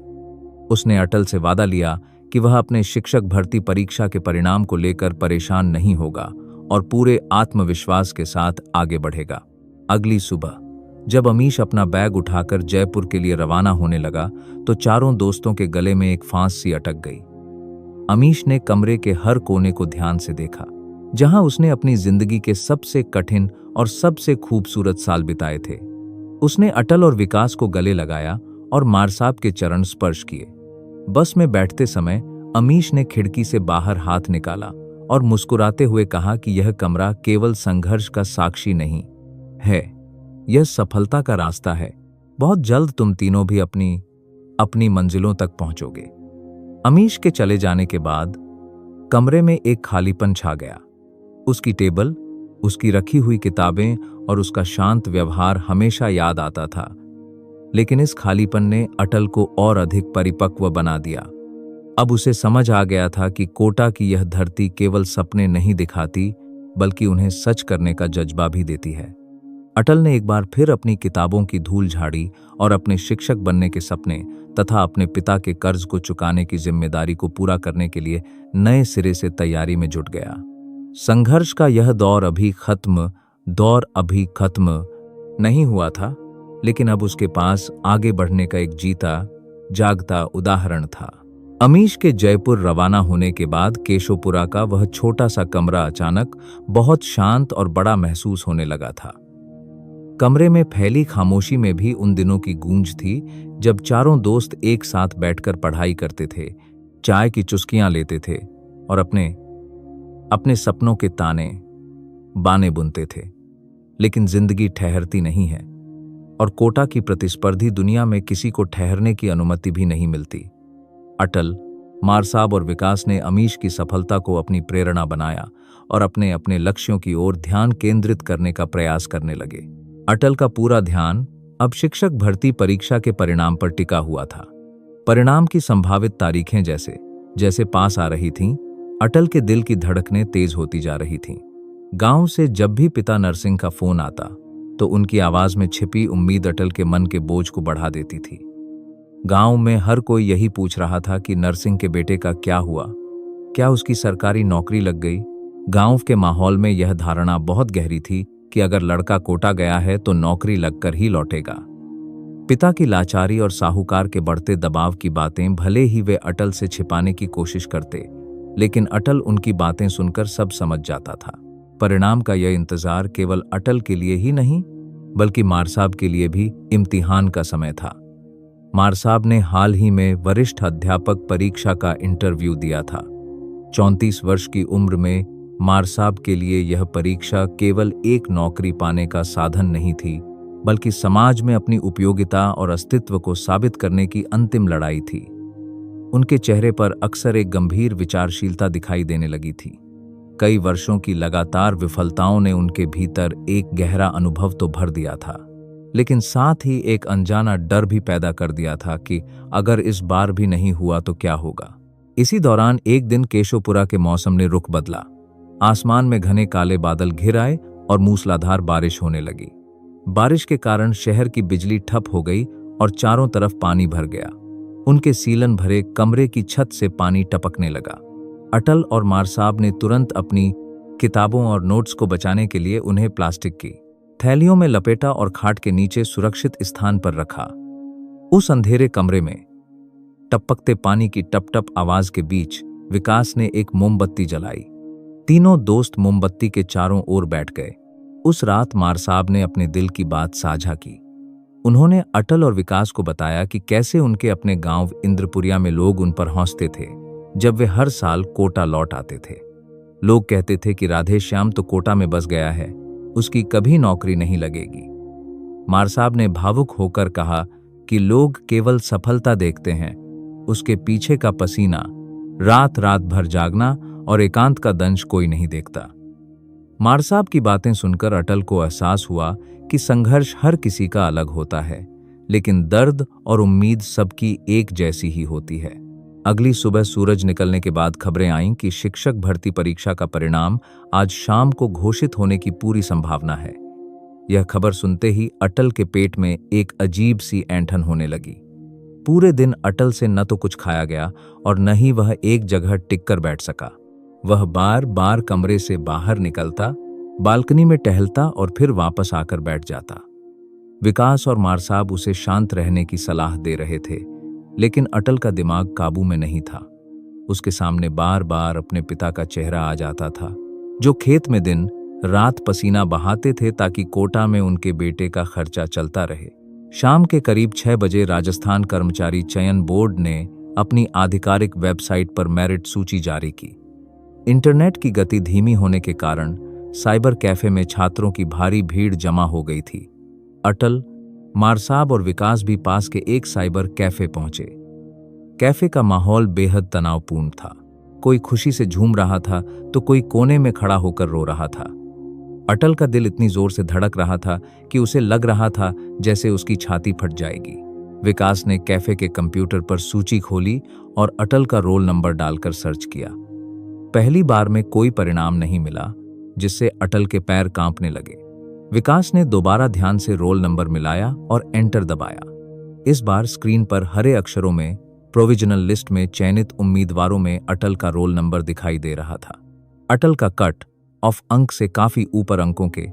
Speaker 1: उसने अटल से वादा लिया कि वह अपने शिक्षक भर्ती परीक्षा के परिणाम को लेकर परेशान नहीं होगा और पूरे आत्मविश्वास के साथ आगे बढ़ेगा। अगली सुबह जब अमीश अपना बैग उठाकर जयपुर के लिए रवाना होने लगा, तो चारों दोस्तों के गले में एक फांस सी अटक गई। अमीश ने कमरे के हर कोने को ध्यान से देखा, जहां उसने अपनी जिंदगी के सबसे कठिन और सबसे खूबसूरत साल बिताए थे। उसने अटल और विकास को गले लगाया और मारसाब के चरण स्पर्श किए। बस में बैठते समय अमीश ने खिड़की से बाहर हाथ निकाला और मुस्कुराते हुए कहा कि यह कमरा केवल संघर्ष का साक्षी नहीं है, यह सफलता का रास्ता है। बहुत जल्द तुम तीनों भी अपनी मंजिलों तक पहुंचोगे। अमीश के चले जाने के बाद कमरे में एक खालीपन छा गया। उसकी टेबल, उसकी रखी हुई किताबें और उसका शांत व्यवहार हमेशा याद आता था, लेकिन इस खालीपन ने अटल को और अधिक परिपक्व बना दिया। अब उसे समझ आ गया था कि कोटा की यह धरती केवल सपने नहीं दिखाती, बल्कि उन्हें सच करने का जज्बा भी देती है। अटल ने एक बार फिर अपनी किताबों की धूल झाड़ी और अपने शिक्षक बनने के सपने तथा अपने पिता के कर्ज को चुकाने की जिम्मेदारी को पूरा करने के लिए नए सिरे से तैयारी में जुट गया। संघर्ष का यह दौर अभी खत्म नहीं हुआ था, लेकिन अब उसके पास आगे बढ़ने का एक जीता जागता उदाहरण था। अमीश के जयपुर रवाना होने के बाद केशोपुरा का वह छोटा सा कमरा अचानक बहुत शांत और बड़ा महसूस होने लगा था। कमरे में फैली खामोशी में भी उन दिनों की गूंज थी जब चारों दोस्त एक साथ बैठकर पढ़ाई करते थे, चाय की चुस्कियां लेते थे और अपने सपनों के ताने बाने बुनते थे। लेकिन जिंदगी ठहरती नहीं है, और कोटा की प्रतिस्पर्धी दुनिया में किसी को ठहरने की अनुमति भी नहीं मिलती। अटल, मारसाब और विकास ने अमीश की सफलता को अपनी प्रेरणा बनाया और अपने अपने लक्ष्यों की ओर ध्यान केंद्रित करने का प्रयास करने लगे। अटल का पूरा ध्यान अब शिक्षक भर्ती परीक्षा के परिणाम पर टिका हुआ था। परिणाम की संभावित तारीखें जैसे जैसे पास आ रही थीं, अटल के दिल की धड़कनें तेज होती जा रही थीं। गांव से जब भी पिता नरसिंह का फोन आता, तो उनकी आवाज में छिपी उम्मीद अटल के मन के बोझ को बढ़ा देती थी। गांव में हर कोई यही पूछ रहा था कि नरसिंह के बेटे का क्या हुआ, क्या उसकी सरकारी नौकरी लग गई। गांव के माहौल में यह धारणा बहुत गहरी थी कि अगर लड़का कोटा गया है तो नौकरी लगकर ही लौटेगा। पिता की लाचारी और साहूकार के बढ़ते दबाव की बातें भले ही वे अटल से छिपाने की कोशिश करते, लेकिन अटल उनकी बातें सुनकर सब समझ जाता था। परिणाम का यह इंतजार केवल अटल के लिए ही नहीं, बल्कि मारसाब के लिए भी इम्तिहान का समय था। मारसाब ने हाल ही में वरिष्ठ अध्यापक परीक्षा का इंटरव्यू दिया था। 34 वर्ष की उम्र में मारसाब के लिए यह परीक्षा केवल एक नौकरी पाने का साधन नहीं थी, बल्कि समाज में अपनी उपयोगिता और अस्तित्व को साबित करने की अंतिम लड़ाई थी। उनके चेहरे पर अक्सर एक गंभीर विचारशीलता दिखाई देने लगी थी। कई वर्षों की लगातार विफलताओं ने उनके भीतर एक गहरा अनुभव तो भर दिया था, लेकिन साथ ही एक अनजाना डर भी पैदा कर दिया था कि अगर इस बार भी नहीं हुआ तो क्या होगा। इसी दौरान एक दिन केशोपुरा के मौसम ने रुख बदला। आसमान में घने काले बादल घिर आए और मूसलाधार बारिश होने लगी। बारिश के कारण शहर की बिजली ठप हो गई और चारों तरफ पानी भर गया। उनके सीलन भरे कमरे की छत से पानी टपकने लगा। अटल और मारसाब ने तुरंत अपनी किताबों और नोट्स को बचाने के लिए उन्हें प्लास्टिक की थैलियों में लपेटा और खाट के नीचे सुरक्षित स्थान पर रखा। उस अंधेरे कमरे में टपकते पानी की टप-टप आवाज के बीच विकास ने एक मोमबत्ती जलाई। तीनों दोस्त मोमबत्ती के चारों ओर बैठ गए। उस रात मार साहब ने अपने दिल की बात साझा की। उन्होंने अटल और विकास को बताया कि कैसे उनके अपने गांव इंद्रपुरिया में लोग उन पर हंसते थे जब वे हर साल कोटा लौट आते थे। लोग कहते थे कि राधे श्याम तो कोटा में बस गया है, उसकी कभी नौकरी नहीं लगेगी। मार साहब ने भावुक होकर कहा कि लोग केवल सफलता देखते हैं, उसके पीछे का पसीना, रात रात भर जागना और एकांत का दंश कोई नहीं देखता। मार साहब की बातें सुनकर अटल को एहसास हुआ कि संघर्ष हर किसी का अलग होता है, लेकिन दर्द और उम्मीद सबकी एक जैसी ही होती है। अगली सुबह सूरज निकलने के बाद खबरें आईं कि शिक्षक भर्ती परीक्षा का परिणाम आज शाम को घोषित होने की पूरी संभावना है। यह खबर सुनते ही अटल के पेट में एक अजीब सी ऐंठन होने लगी। पूरे दिन अटल से न तो कुछ खाया गया और न ही वह एक जगह टिक कर बैठ सका। वह बार बार कमरे से बाहर निकलता, बालकनी में टहलता और फिर वापस आकर बैठ जाता। विकास और मार साहब उसे शांत रहने की सलाह दे रहे थे, लेकिन अटल का दिमाग काबू में नहीं था। उसके सामने बार बार अपने पिता का चेहरा आ जाता था, जो खेत में दिन रात पसीना बहाते थे ताकि कोटा में उनके बेटे का खर्चा चलता रहे। शाम के करीब 6 बजे राजस्थान कर्मचारी चयन बोर्ड ने अपनी आधिकारिक वेबसाइट पर मेरिट सूची जारी की। इंटरनेट की गति धीमी होने के कारण साइबर कैफे में छात्रों की भारी भीड़ जमा हो गई थी। अटल, मार साहब और विकास भी पास के एक साइबर कैफे पहुंचे। कैफे का माहौल बेहद तनावपूर्ण था। कोई खुशी से झूम रहा था तो कोई कोने में खड़ा होकर रो रहा था। अटल का दिल इतनी जोर से धड़क रहा था कि उसे लग रहा था जैसे उसकी छाती फट जाएगी। विकास ने कैफे के कंप्यूटर पर सूची खोली और अटल का रोल नंबर डालकर सर्च किया। पहली बार में कोई परिणाम नहीं मिला, जिससे अटल के पैर कांपने लगे। विकास ने दोबारा ध्यान से रोल नंबर मिलाया और एंटर दबाया। इस बार स्क्रीन पर हरे अक्षरों में प्रोविजनल लिस्ट में चयनित उम्मीदवारों में अटल का रोल नंबर दिखाई दे रहा था। अटल का कट ऑफ अंक से काफी ऊपर अंकों के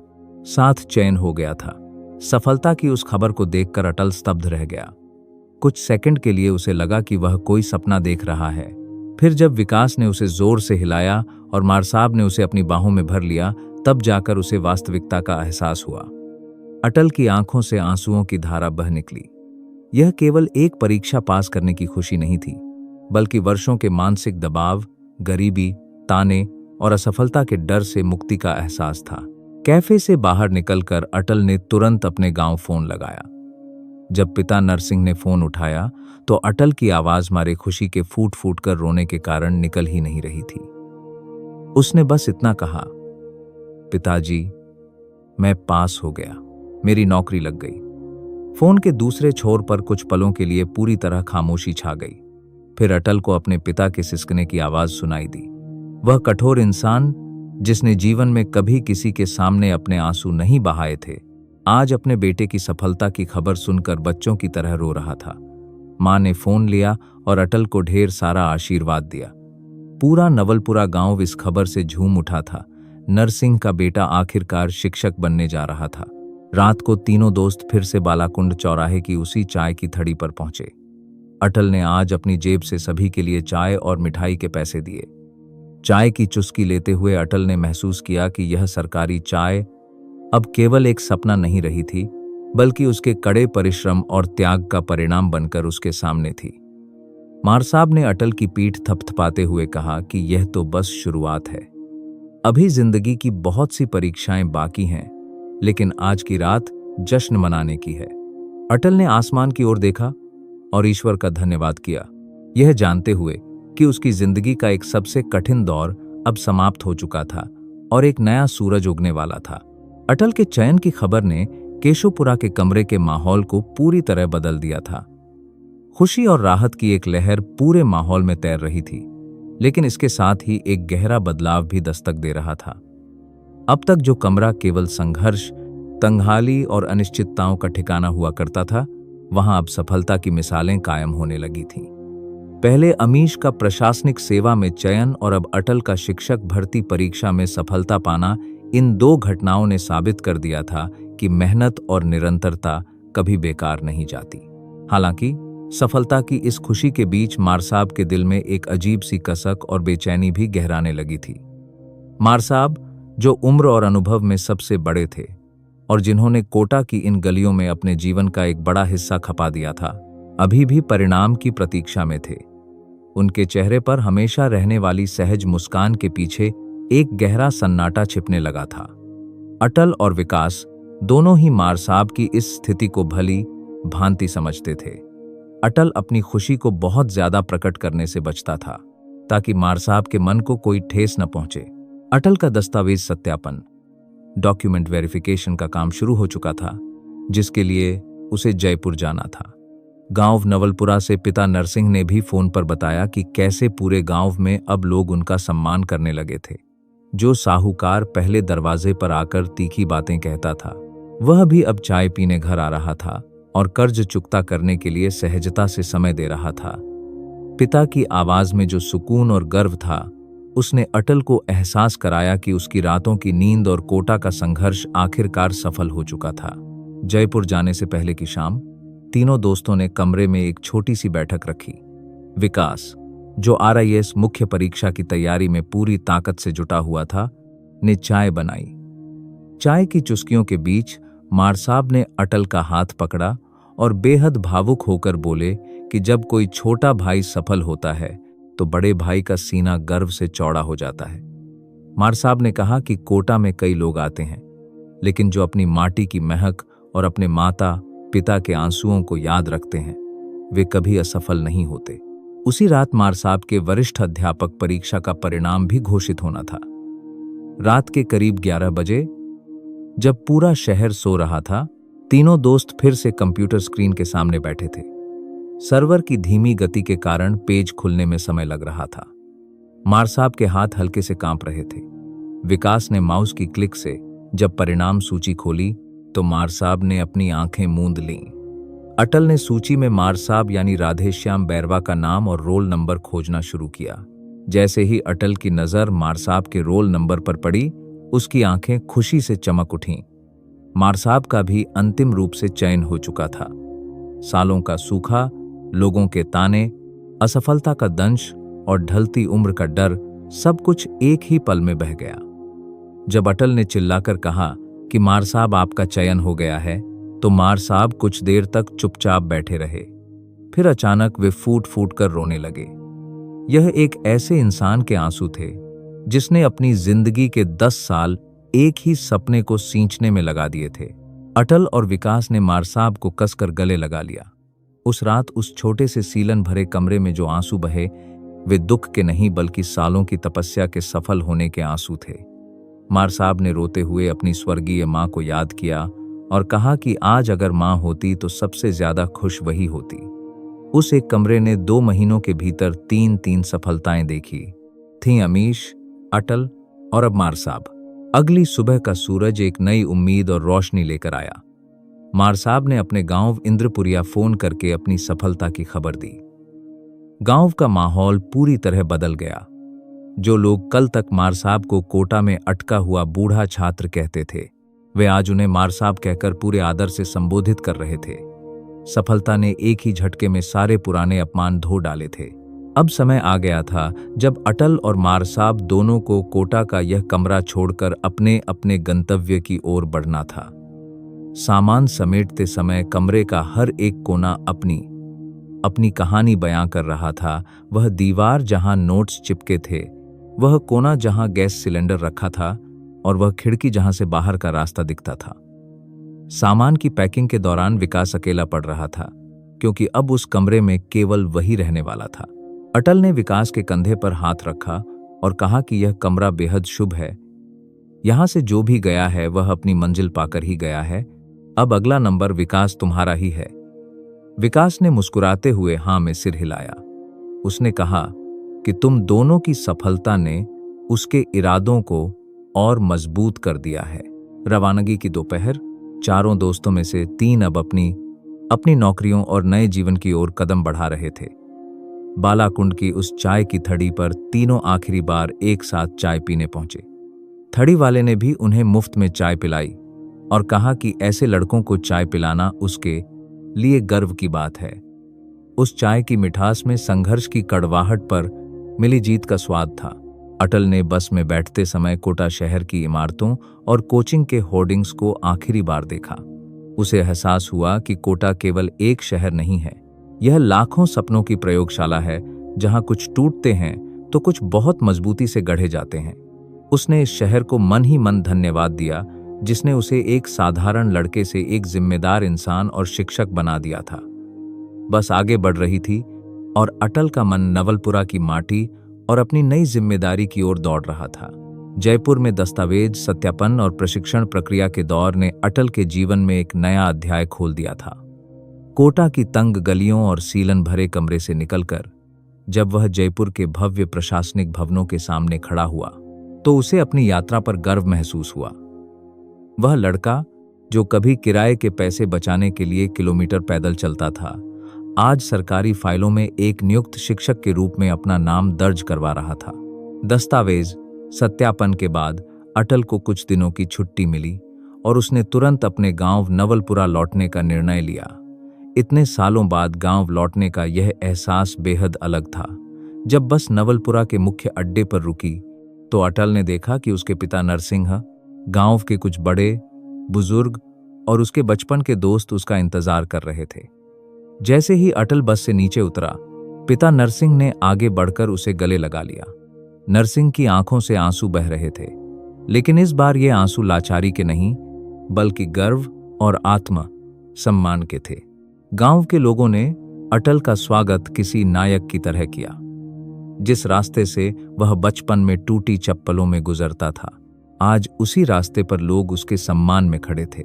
Speaker 1: साथ चयन हो गया था। सफलता की उस खबर को देखकर अटल स्तब्ध रह गया। कुछ सेकंड के लिए उसे लगा कि वह कोई सपना देख रहा है। फिर जब विकास ने उसे जोर से हिलाया और मार साहब ने उसे अपनी बाहों में भर लिया, तब जाकर उसे वास्तविकता का एहसास हुआ। अटल की आंखों से आंसुओं की धारा बह निकली। यह केवल एक परीक्षा पास करने की खुशी नहीं थी, बल्कि वर्षों के मानसिक दबाव, गरीबी, ताने और असफलता के डर से मुक्ति का एहसास था। कैफे से बाहर निकलकर अटल ने तुरंत अपने गांव फोन लगाया। जब पिता नरसिंह ने फोन उठाया तो अटल की आवाज मारे खुशी के फूट फूट कर रोने के कारण निकल ही नहीं रही थी। उसने बस इतना कहा, पिताजी, मैं पास हो गया, मेरी नौकरी लग गई। फोन के दूसरे छोर पर कुछ पलों के लिए पूरी तरह खामोशी छा गई। फिर अटल को अपने पिता के सिसकने की आवाज सुनाई दी। वह कठोर इंसान, जिसने जीवन में कभी किसी के सामने अपने आंसू नहीं बहाए थे, आज अपने बेटे की सफलता की खबर सुनकर बच्चों की तरह रो रहा था। मां ने फोन लिया और अटल को ढेर सारा आशीर्वाद दिया। पूरा नवलपुरा गांव इस खबर से झूम उठा था। नरसिंह का बेटा आखिरकार शिक्षक बनने जा रहा था। रात को तीनों दोस्त फिर से बालाकुंड चौराहे की उसी चाय की थड़ी पर पहुंचे। अटल ने आज अपनी जेब से सभी के लिए चाय और मिठाई के पैसे दिए। चाय की चुस्की लेते हुए अटल ने महसूस किया कि यह सरकारी चाय अब केवल एक सपना नहीं रही थी, बल्कि उसके कड़े परिश्रम और त्याग का परिणाम बनकर उसके सामने थी। मार साहब ने अटल की पीठ थपथपाते हुए कहा कि यह तो बस शुरुआत है। अभी जिंदगी की बहुत सी परीक्षाएं बाकी हैं, लेकिन आज की रात जश्न मनाने की है। अटल ने आसमान की ओर देखा और ईश्वर का धन्यवाद किया, यह जानते हुए कि उसकी जिंदगी का एक सबसे कठिन दौर अब समाप्त हो चुका था और एक नया सूरज उगने वाला था। अटल के चयन की खबर ने केशोपुरा के कमरे के माहौल को पूरी तरह बदल दिया था। खुशी और राहत की एक लहर पूरे माहौल में तैर रही थी, लेकिन इसके साथ ही एक गहरा बदलाव भी दस्तक दे रहा था। अब तक जो कमरा केवल संघर्ष, तंगहाली और अनिश्चितताओं का ठिकाना हुआ करता था, वहां अब सफलता की मिसालें कायम होने लगी थीं। पहले अमीश का प्रशासनिक सेवा में चयन और अब अटल का शिक्षक भर्ती परीक्षा में सफलता पाना, इन दो घटनाओं ने साबित कर दिया था कि मेहनत और निरंतरता कभी बेकार नहीं जाती। हालांकि सफलता की इस खुशी के बीच मार साहब के दिल में एक अजीब सी कसक और बेचैनी भी गहराने लगी थी। मार साहब, जो उम्र और अनुभव में सबसे बड़े थे और जिन्होंने कोटा की इन गलियों में अपने जीवन का एक बड़ा हिस्सा खपा दिया था, अभी भी परिणाम की प्रतीक्षा में थे। उनके चेहरे पर हमेशा रहने वाली सहज मुस्कान के पीछे एक गहरा सन्नाटा छिपने लगा था। अटल और विकास दोनों ही मार साहब की इस स्थिति को भली भांति समझते थे। अटल अपनी खुशी को बहुत ज्यादा प्रकट करने से बचता था ताकि मार साहब के मन को कोई ठेस न पहुंचे। अटल का दस्तावेज सत्यापन, डॉक्यूमेंट वेरिफिकेशन का काम शुरू हो चुका था, जिसके लिए उसे जयपुर जाना था। गांव नवलपुरा से पिता नरसिंह ने भी फोन पर बताया कि कैसे पूरे गांव में अब लोग उनका सम्मान करने लगे थे। जो साहूकार पहले दरवाजे पर आकर तीखी बातें कहता था, वह भी अब चाय पीने घर आ रहा था और कर्ज चुकता करने के लिए सहजता से समय दे रहा था। पिता की आवाज में जो सुकून और गर्व था, उसने अटल को एहसास कराया कि उसकी रातों की नींद और कोटा का संघर्ष आखिरकार सफल हो चुका था। जयपुर जाने से पहले की शाम तीनों दोस्तों ने कमरे में एक छोटी सी बैठक रखी। विकास, जो RIS मुख्य परीक्षा की तैयारी में पूरी ताकत से जुटा हुआ था, ने चाय बनाई। चाय की चुस्कियों के बीच मार साहब ने अटल का हाथ पकड़ा और बेहद भावुक होकर बोले कि जब कोई छोटा भाई सफल होता है तो बड़े भाई का सीना गर्व से चौड़ा हो जाता है। मार साहब ने कहा कि कोटा में कई लोग आते हैं, लेकिन जो अपनी माटी की महक और अपने माता पिता के आंसुओं को याद रखते हैं, वे कभी असफल नहीं होते। उसी रात मार साहब के वरिष्ठ अध्यापक परीक्षा का परिणाम भी घोषित होना था। रात के करीब 11 बजे, जब पूरा शहर सो रहा था, तीनों दोस्त फिर से कंप्यूटर स्क्रीन के सामने बैठे थे। सर्वर की धीमी गति के कारण पेज खुलने में समय लग रहा था। मार साहब के हाथ हल्के से कांप रहे थे। विकास ने माउस की क्लिक से जब परिणाम सूची खोली तो मार साहब ने अपनी आंखें मूंद लीं। अटल ने सूची में मार साहब यानी राधेश्याम बैरवा का नाम और रोल नंबर खोजना शुरू किया। जैसे ही अटल की नजर मार साहब के रोल नंबर पर पड़ी, उसकी आंखें खुशी से चमक उठीं। मार साहब का भी अंतिम रूप से चयन हो चुका था। सालों का सूखा, लोगों के ताने, असफलता का दंश और ढलती उम्र का डर, सब कुछ एक ही पल में बह गया। जब अटल ने चिल्लाकर कहा कि मार साहब आपका चयन हो गया है, तो मार साहब कुछ देर तक चुपचाप बैठे रहे। फिर अचानक वे फूट फूट कर रोने लगे। यह एक ऐसे इंसान के आंसू थे जिसने अपनी जिंदगी के 10 साल एक ही सपने को सींचने में लगा दिए थे। अटल और विकास ने मार साहब को कसकर गले लगा लिया। उस रात उस छोटे से सीलन भरे कमरे में जो आंसू बहे, वे दुख के नहीं बल्कि सालों की तपस्या के सफल होने के आंसू थे। मार साहब ने रोते हुए अपनी स्वर्गीय मां को याद किया और कहा कि आज अगर मां होती तो सबसे ज्यादा खुश वही होती। उस एक कमरे ने 2 महीनों के भीतर 3 सफलताएं देखी थीं, अमीश, अटल और अब मार साहब। अगली सुबह का सूरज एक नई उम्मीद और रोशनी लेकर आया। मार साहब ने अपने गांव इंद्रपुरिया फोन करके अपनी सफलता की खबर दी। गांव का माहौल पूरी तरह बदल गया। जो लोग कल तक मार साहब को कोटा में अटका हुआ बूढ़ा छात्र कहते थे, वे आज उन्हें मार साहब कहकर पूरे आदर से संबोधित कर रहे थे। सफलता ने एक ही झटके में सारे पुराने अपमान धो डाले थे। अब समय आ गया था जब अटल और मार साहब दोनों को कोटा का यह कमरा छोड़कर अपने अपने गंतव्य की ओर बढ़ना था। सामान समेटते समय कमरे का हर एक कोना अपनी कहानी बयां कर रहा था। वह दीवार जहां नोट्स चिपके थे, वह कोना जहां गैस सिलेंडर रखा था और वह खिड़की जहां से बाहर का रास्ता दिखता था। सामान की पैकिंग के दौरान विकास अकेला पड़ रहा था, क्योंकि अब उस कमरे में केवल वही रहने वाला था। अटल ने विकास के कंधे पर हाथ रखा और कहा कि यह कमरा बेहद शुभ है। यहां से जो भी गया है वह अपनी मंजिल पाकर ही गया है। अब अगला नंबर विकास तुम्हारा ही है। विकास ने मुस्कुराते हुए हां में सिर हिलाया। उसने कहा कि तुम दोनों की सफलता ने उसके इरादों को और मजबूत कर दिया है। रवानगी की दोपहर, चारों दोस्तों में से 3 अब अपनी नौकरियों और नए जीवन की ओर कदम बढ़ा रहे थे। बालाकुंड की उस चाय की थड़ी पर तीनों आखिरी बार एक साथ चाय पीने पहुंचे। थड़ी वाले ने भी उन्हें मुफ्त में चाय पिलाई और कहा कि ऐसे लड़कों को चाय पिलाना उसके लिए गर्व की बात है। उस चाय की मिठास में संघर्ष की कड़वाहट पर मिली जीत का स्वाद था। अटल ने बस में बैठते समय कोटा शहर की इमारतों और कोचिंग के होर्डिंग्स को आखिरी बार देखा। उसे एहसास हुआ कि कोटा केवल एक शहर नहीं है, यह लाखों सपनों की प्रयोगशाला है, जहां कुछ टूटते हैं तो कुछ बहुत मजबूती से गढ़े जाते हैं। उसने इस शहर को मन ही मन धन्यवाद दिया, जिसने उसे एक साधारण लड़के से एक जिम्मेदार इंसान और शिक्षक बना दिया था। बस आगे बढ़ रही थी और अटल का मन नवलपुरा की माटी और अपनी नई जिम्मेदारी की ओर दौड़ रहा था। जयपुर में दस्तावेज, सत्यापन और प्रशिक्षण प्रक्रिया के दौर ने अटल के जीवन में एक नया अध्याय खोल दिया था। कोटा की तंग गलियों और सीलन भरे कमरे से निकलकर जब वह जयपुर के भव्य प्रशासनिक भवनों के सामने खड़ा हुआ, तो उसे अपनी यात्रा पर गर्व महसूस हुआ। वह लड़का जो कभी किराए के पैसे बचाने के लिए किलोमीटर पैदल चलता था, आज सरकारी फाइलों में एक नियुक्त शिक्षक के रूप में अपना नाम दर्ज करवा रहा था। दस्तावेज सत्यापन के बाद अटल को कुछ दिनों की छुट्टी मिली और उसने तुरंत अपने गांव नवलपुरा लौटने का निर्णय लिया। इतने सालों बाद गांव लौटने का यह एहसास बेहद अलग था। जब बस नवलपुरा के मुख्य अड्डे पर रुकी, तो अटल ने देखा कि उसके पिता नरसिंह, गांव के कुछ बड़े बुजुर्ग और उसके बचपन के दोस्त उसका इंतजार कर रहे थे। जैसे ही अटल बस से नीचे उतरा, पिता नरसिंह ने आगे बढ़कर उसे गले लगा लिया। नरसिंह की आंखों से आंसू बह रहे थे, लेकिन इस बार ये आंसू लाचारी के नहीं, बल्कि गर्व और आत्म सम्मान के थे। गांव के लोगों ने अटल का स्वागत किसी नायक की तरह किया। जिस रास्ते से वह बचपन में टूटी चप्पलों में गुजरता था, आज उसी रास्ते पर लोग उसके सम्मान में खड़े थे।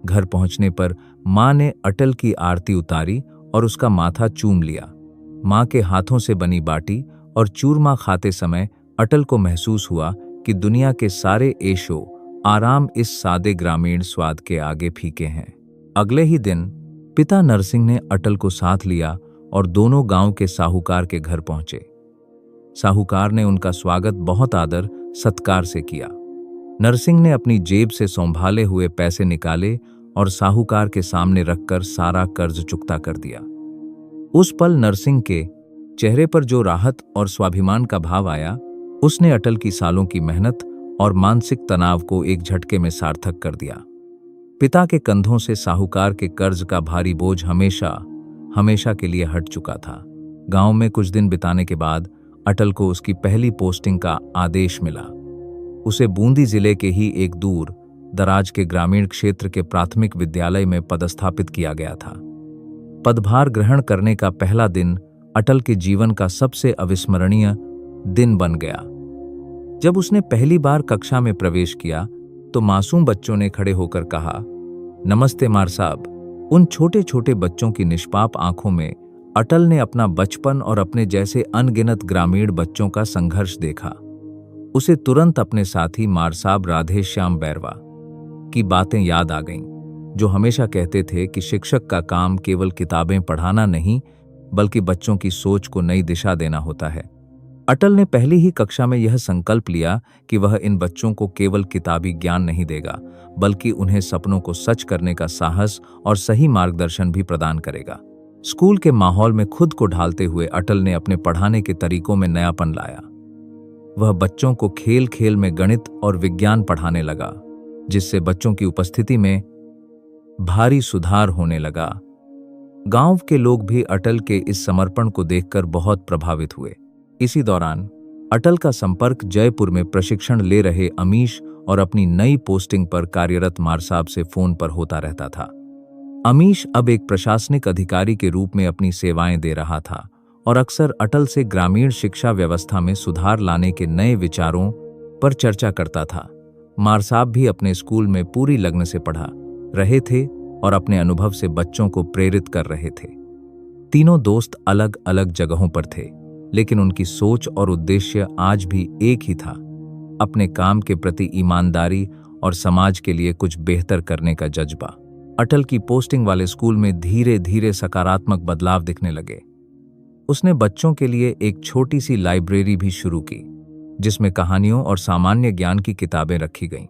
Speaker 1: घर पहुंचने पर मां ने अटल की आरती उतारी और उसका माथा चूम लिया। मां के हाथों से बनी बाटी और चूरमा खाते समय अटल को महसूस हुआ कि दुनिया के सारे ऐशो आराम इस सादे ग्रामीण स्वाद के आगे फीके हैं। अगले ही दिन पिता नरसिंह ने अटल को साथ लिया और दोनों गांव के साहूकार के घर पहुंचे। साहूकार ने उनका स्वागत बहुत आदर सत्कार से किया। नरसिंह ने अपनी जेब से संभाले हुए पैसे निकाले और साहूकार के सामने रखकर सारा कर्ज चुकता कर दिया। उस पल नरसिंह के चेहरे पर जो राहत और स्वाभिमान का भाव आया, उसने अटल की सालों की मेहनत और मानसिक तनाव को एक झटके में सार्थक कर दिया। पिता के कंधों से साहूकार के कर्ज का भारी बोझ हमेशा हमेशा के लिए हट चुका था। गांव में कुछ दिन बिताने के बाद अटल को उसकी पहली पोस्टिंग का आदेश मिला। उसे बूंदी जिले के ही एक दूर दराज के ग्रामीण क्षेत्र के प्राथमिक विद्यालय में पदस्थापित किया गया था। पदभार ग्रहण करने का पहला दिन अटल के जीवन का सबसे अविस्मरणीय दिन बन गया। जब उसने पहली बार कक्षा में प्रवेश किया, तो मासूम बच्चों ने खड़े होकर कहा, नमस्ते मार साहब। उन छोटे छोटे बच्चों की निष्पाप आंखों में अटल ने अपना बचपन और अपने जैसे अनगिनत ग्रामीण बच्चों का संघर्ष देखा। उसे तुरंत अपने साथी मार साहब राधे श्याम बैरवा की बातें याद आ गईं, जो हमेशा कहते थे कि शिक्षक का काम केवल किताबें पढ़ाना नहीं, बल्कि बच्चों की सोच को नई दिशा देना होता है। अटल ने पहली ही कक्षा में यह संकल्प लिया कि वह इन बच्चों को केवल किताबी ज्ञान नहीं देगा, बल्कि उन्हें सपनों को सच करने का साहस और सही मार्गदर्शन भी प्रदान करेगा। स्कूल के माहौल में खुद को ढालते हुए अटल ने अपने पढ़ाने के तरीकों में नयापन लाया। वह बच्चों को खेल खेल में गणित और विज्ञान पढ़ाने लगा, जिससे बच्चों की उपस्थिति में भारी सुधार होने लगा। गांव के लोग भी अटल के इस समर्पण को देखकर बहुत प्रभावित हुए। इसी दौरान अटल का संपर्क जयपुर में प्रशिक्षण ले रहे अमीश और अपनी नई पोस्टिंग पर कार्यरत मार साहब से फोन पर होता रहता था। अमीश अब एक प्रशासनिक अधिकारी के रूप में अपनी सेवाएं दे रहा था और अक्सर अटल से ग्रामीण शिक्षा व्यवस्था में सुधार लाने के नए विचारों पर चर्चा करता था। मार साहब भी अपने स्कूल में पूरी लगन से पढ़ा रहे थे और अपने अनुभव से बच्चों को प्रेरित कर रहे थे। तीनों दोस्त अलग अलग जगहों पर थे, लेकिन उनकी सोच और उद्देश्य आज भी एक ही था, अपने काम के प्रति ईमानदारी और समाज के लिए कुछ बेहतर करने का जज्बा। अटल की पोस्टिंग वाले स्कूल में धीरे धीरे सकारात्मक बदलाव दिखने लगे। उसने बच्चों के लिए एक छोटी सी लाइब्रेरी भी शुरू की, जिसमें कहानियों और सामान्य ज्ञान की किताबें रखी गईं।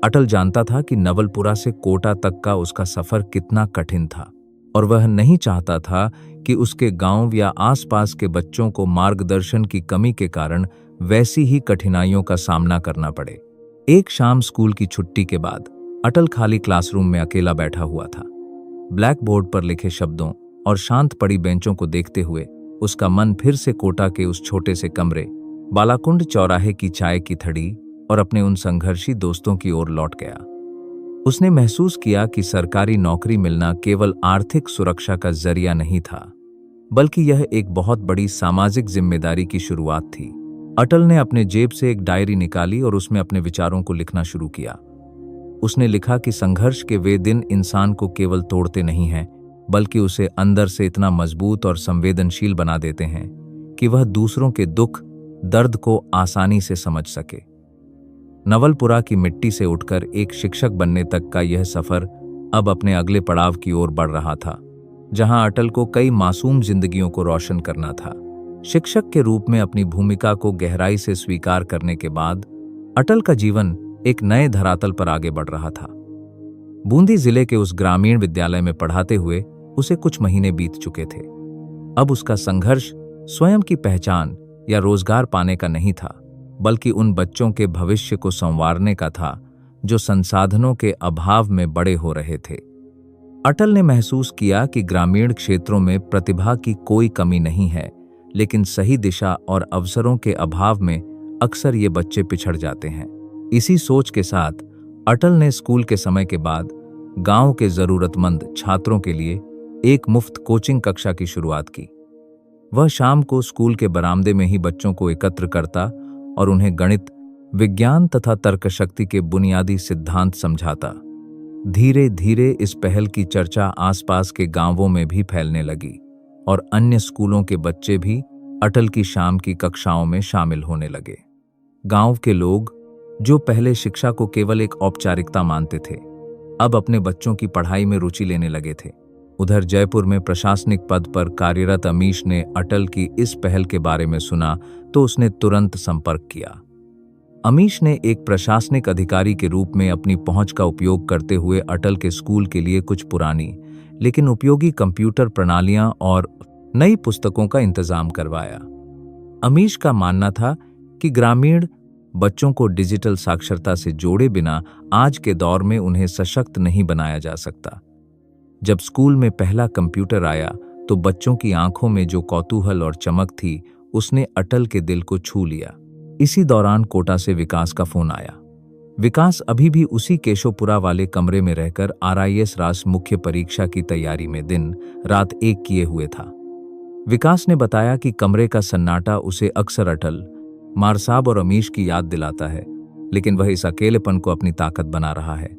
Speaker 1: अटल जानता था कि नवलपुरा से कोटा तक का उसका सफर कितना कठिन था, और वह नहीं चाहता था कि उसके गांव या आसपास के बच्चों को मार्गदर्शन की कमी के कारण वैसी ही कठिनाइयों का सामना करना पड़े। एक शाम स्कूल की छुट्टी के बाद अटल खाली क्लासरूम में अकेला बैठा हुआ था। ब्लैक बोर्ड पर लिखे शब्दों और शांत पड़ी बेंचों को देखते हुए उसका मन फिर से कोटा के उस छोटे से कमरे, बालाकुंड चौराहे की चाय की थड़ी और अपने उन संघर्षी दोस्तों की ओर लौट गया। उसने महसूस किया कि सरकारी नौकरी मिलना केवल आर्थिक सुरक्षा का जरिया नहीं था, बल्कि यह एक बहुत बड़ी सामाजिक जिम्मेदारी की शुरुआत थी। अटल ने अपने जेब से एक डायरी निकाली और उसमें अपने विचारों को लिखना शुरू किया। उसने लिखा कि संघर्ष के वे दिन इंसान को केवल तोड़ते नहीं हैं, बल्कि उसे अंदर से इतना मजबूत और संवेदनशील बना देते हैं कि वह दूसरों के दुख दर्द को आसानी से समझ सके। नवलपुरा की मिट्टी से उठकर एक शिक्षक बनने तक का यह सफर अब अपने अगले पड़ाव की ओर बढ़ रहा था, जहां अटल को कई मासूम जिंदगियों को रोशन करना था। शिक्षक के रूप में अपनी भूमिका को गहराई से स्वीकार करने के बाद अटल का जीवन एक नए धरातल पर आगे बढ़ रहा था। बूंदी जिले के उस ग्रामीण विद्यालय में पढ़ाते हुए उसे कुछ महीने बीत चुके थे। अब उसका संघर्ष स्वयं की पहचान या रोजगार पाने का नहीं था, बल्कि उन बच्चों के भविष्य को संवारने का था जो संसाधनों के अभाव में बड़े हो रहे थे। अटल ने महसूस किया कि ग्रामीण क्षेत्रों में प्रतिभा की कोई कमी नहीं है, लेकिन सही दिशा और अवसरों के अभाव में अक्सर ये बच्चे पिछड़ जाते हैं। इसी सोच के साथ अटल ने स्कूल के समय के बाद गांव के जरूरतमंद छात्रों के लिए एक मुफ्त कोचिंग कक्षा की शुरुआत की। वह शाम को स्कूल के बरामदे में ही बच्चों को एकत्र करता और उन्हें गणित, विज्ञान तथा तर्कशक्ति के बुनियादी सिद्धांत समझाता। धीरे धीरे इस पहल की चर्चा आसपास के गांवों में भी फैलने लगी और अन्य स्कूलों के बच्चे भी अटल की शाम की कक्षाओं में शामिल होने लगे। गांव के लोग, जो पहले शिक्षा को केवल एक औपचारिकता मानते थे, अब अपने बच्चों की पढ़ाई में रुचि लेने लगे थे। उधर जयपुर में प्रशासनिक पद पर कार्यरत अमीश ने अटल की इस पहल के बारे में सुना तो उसने तुरंत संपर्क किया। अमीश ने एक प्रशासनिक अधिकारी के रूप में अपनी पहुंच का उपयोग करते हुए अटल के स्कूल के लिए कुछ पुरानी लेकिन उपयोगी कंप्यूटर प्रणालियां और नई पुस्तकों का इंतजाम करवाया। अमीश का मानना था कि ग्रामीण बच्चों को डिजिटल साक्षरता से जोड़े बिना आज के दौर में उन्हें सशक्त नहीं बनाया जा सकता। जब स्कूल में पहला कंप्यूटर आया तो बच्चों की आंखों में जो कौतूहल और चमक थी, उसने अटल के दिल को छू लिया। इसी दौरान कोटा से विकास का फोन आया। विकास अभी भी उसी केशवपुरा वाले कमरे में रहकर RIS राष्ट्र मुख्य परीक्षा की तैयारी में दिन रात एक किए हुए था। विकास ने बताया कि कमरे का सन्नाटा उसे अक्सर अटल, मारसाब और अमीश की याद दिलाता है, लेकिन वह इस अकेलेपन को अपनी ताकत बना रहा है।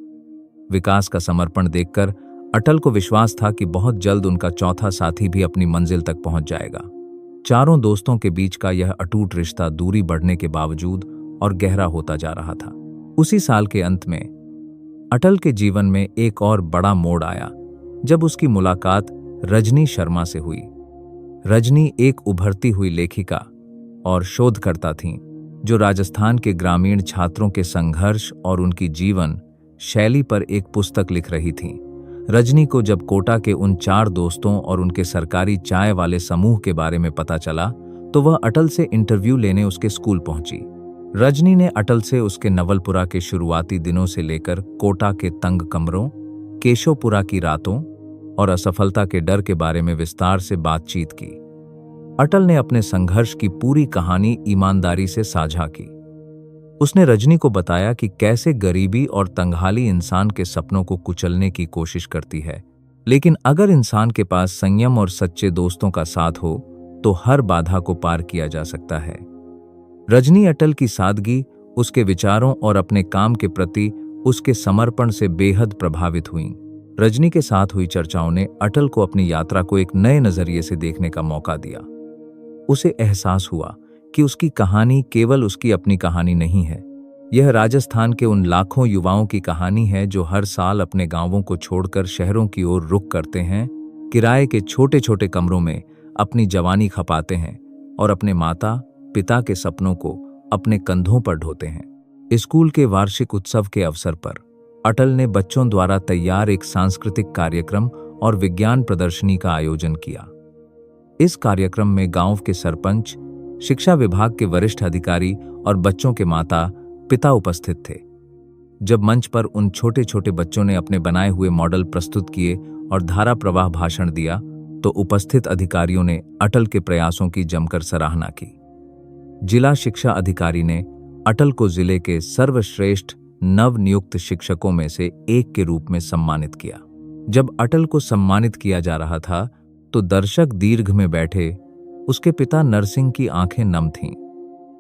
Speaker 1: विकास का समर्पण देखकर अटल को विश्वास था कि बहुत जल्द उनका चौथा साथी भी अपनी मंजिल तक पहुंच जाएगा। चारों दोस्तों के बीच का यह अटूट रिश्ता दूरी बढ़ने के बावजूद और गहरा होता जा रहा था। उसी साल के अंत में अटल के जीवन में एक और बड़ा मोड़ आया जब उसकी मुलाकात रजनी शर्मा से हुई। रजनी एक उभरती हुई लेखिका और शोधकर्ता थीं, जो राजस्थान के ग्रामीण छात्रों के संघर्ष और उनकी जीवन शैली पर एक पुस्तक लिख रही थीं। रजनी को जब कोटा के उन 4 दोस्तों और उनके सरकारी चाय वाले समूह के बारे में पता चला तो वह अटल से इंटरव्यू लेने उसके स्कूल पहुंची। रजनी ने अटल से उसके नवलपुरा के शुरुआती दिनों से लेकर कोटा के तंग कमरों, केशवपुरा की रातों और असफलता के डर के बारे में विस्तार से बातचीत की। अटल ने अपने संघर्ष की पूरी कहानी ईमानदारी से साझा की। उसने रजनी को बताया कि कैसे गरीबी और तंगहाली इंसान के सपनों को कुचलने की कोशिश करती है, लेकिन अगर इंसान के पास संयम और सच्चे दोस्तों का साथ हो तो हर बाधा को पार किया जा सकता है। रजनी अटल की सादगी, उसके विचारों और अपने काम के प्रति उसके समर्पण से बेहद प्रभावित हुईं। रजनी के साथ हुई चर्चाओं ने अटल को अपनी यात्रा को एक नए नजरिए से देखने का मौका दिया। उसे एहसास हुआ कि उसकी कहानी केवल उसकी अपनी कहानी नहीं है, यह राजस्थान के उन लाखों युवाओं की कहानी है जो हर साल अपने गांवों को छोड़कर शहरों की ओर रुख करते हैं, किराए के छोटे छोटे कमरों में अपनी जवानी खपाते हैं और अपने माता पिता के सपनों को अपने कंधों पर ढोते हैं। स्कूल के वार्षिक उत्सव के अवसर पर अटल ने बच्चों द्वारा तैयार एक सांस्कृतिक कार्यक्रम और विज्ञान प्रदर्शनी का आयोजन किया। इस कार्यक्रम में गांव के सरपंच, शिक्षा विभाग के वरिष्ठ अधिकारी और बच्चों के माता पिता उपस्थित थे। जब मंच पर उन छोटे छोटे बच्चों ने अपने बनाए हुए मॉडल प्रस्तुत किए और धारा प्रवाह भाषण दिया, तो उपस्थित अधिकारियों ने अटल के प्रयासों की जमकर सराहना की। जिला शिक्षा अधिकारी ने अटल को जिले के सर्वश्रेष्ठ नवनियुक्त शिक्षकों में से एक के रूप में सम्मानित किया। जब अटल को सम्मानित किया जा रहा था, तो दर्शक दीर्घ में बैठे उसके पिता नरसिंह की आंखें नम थीं।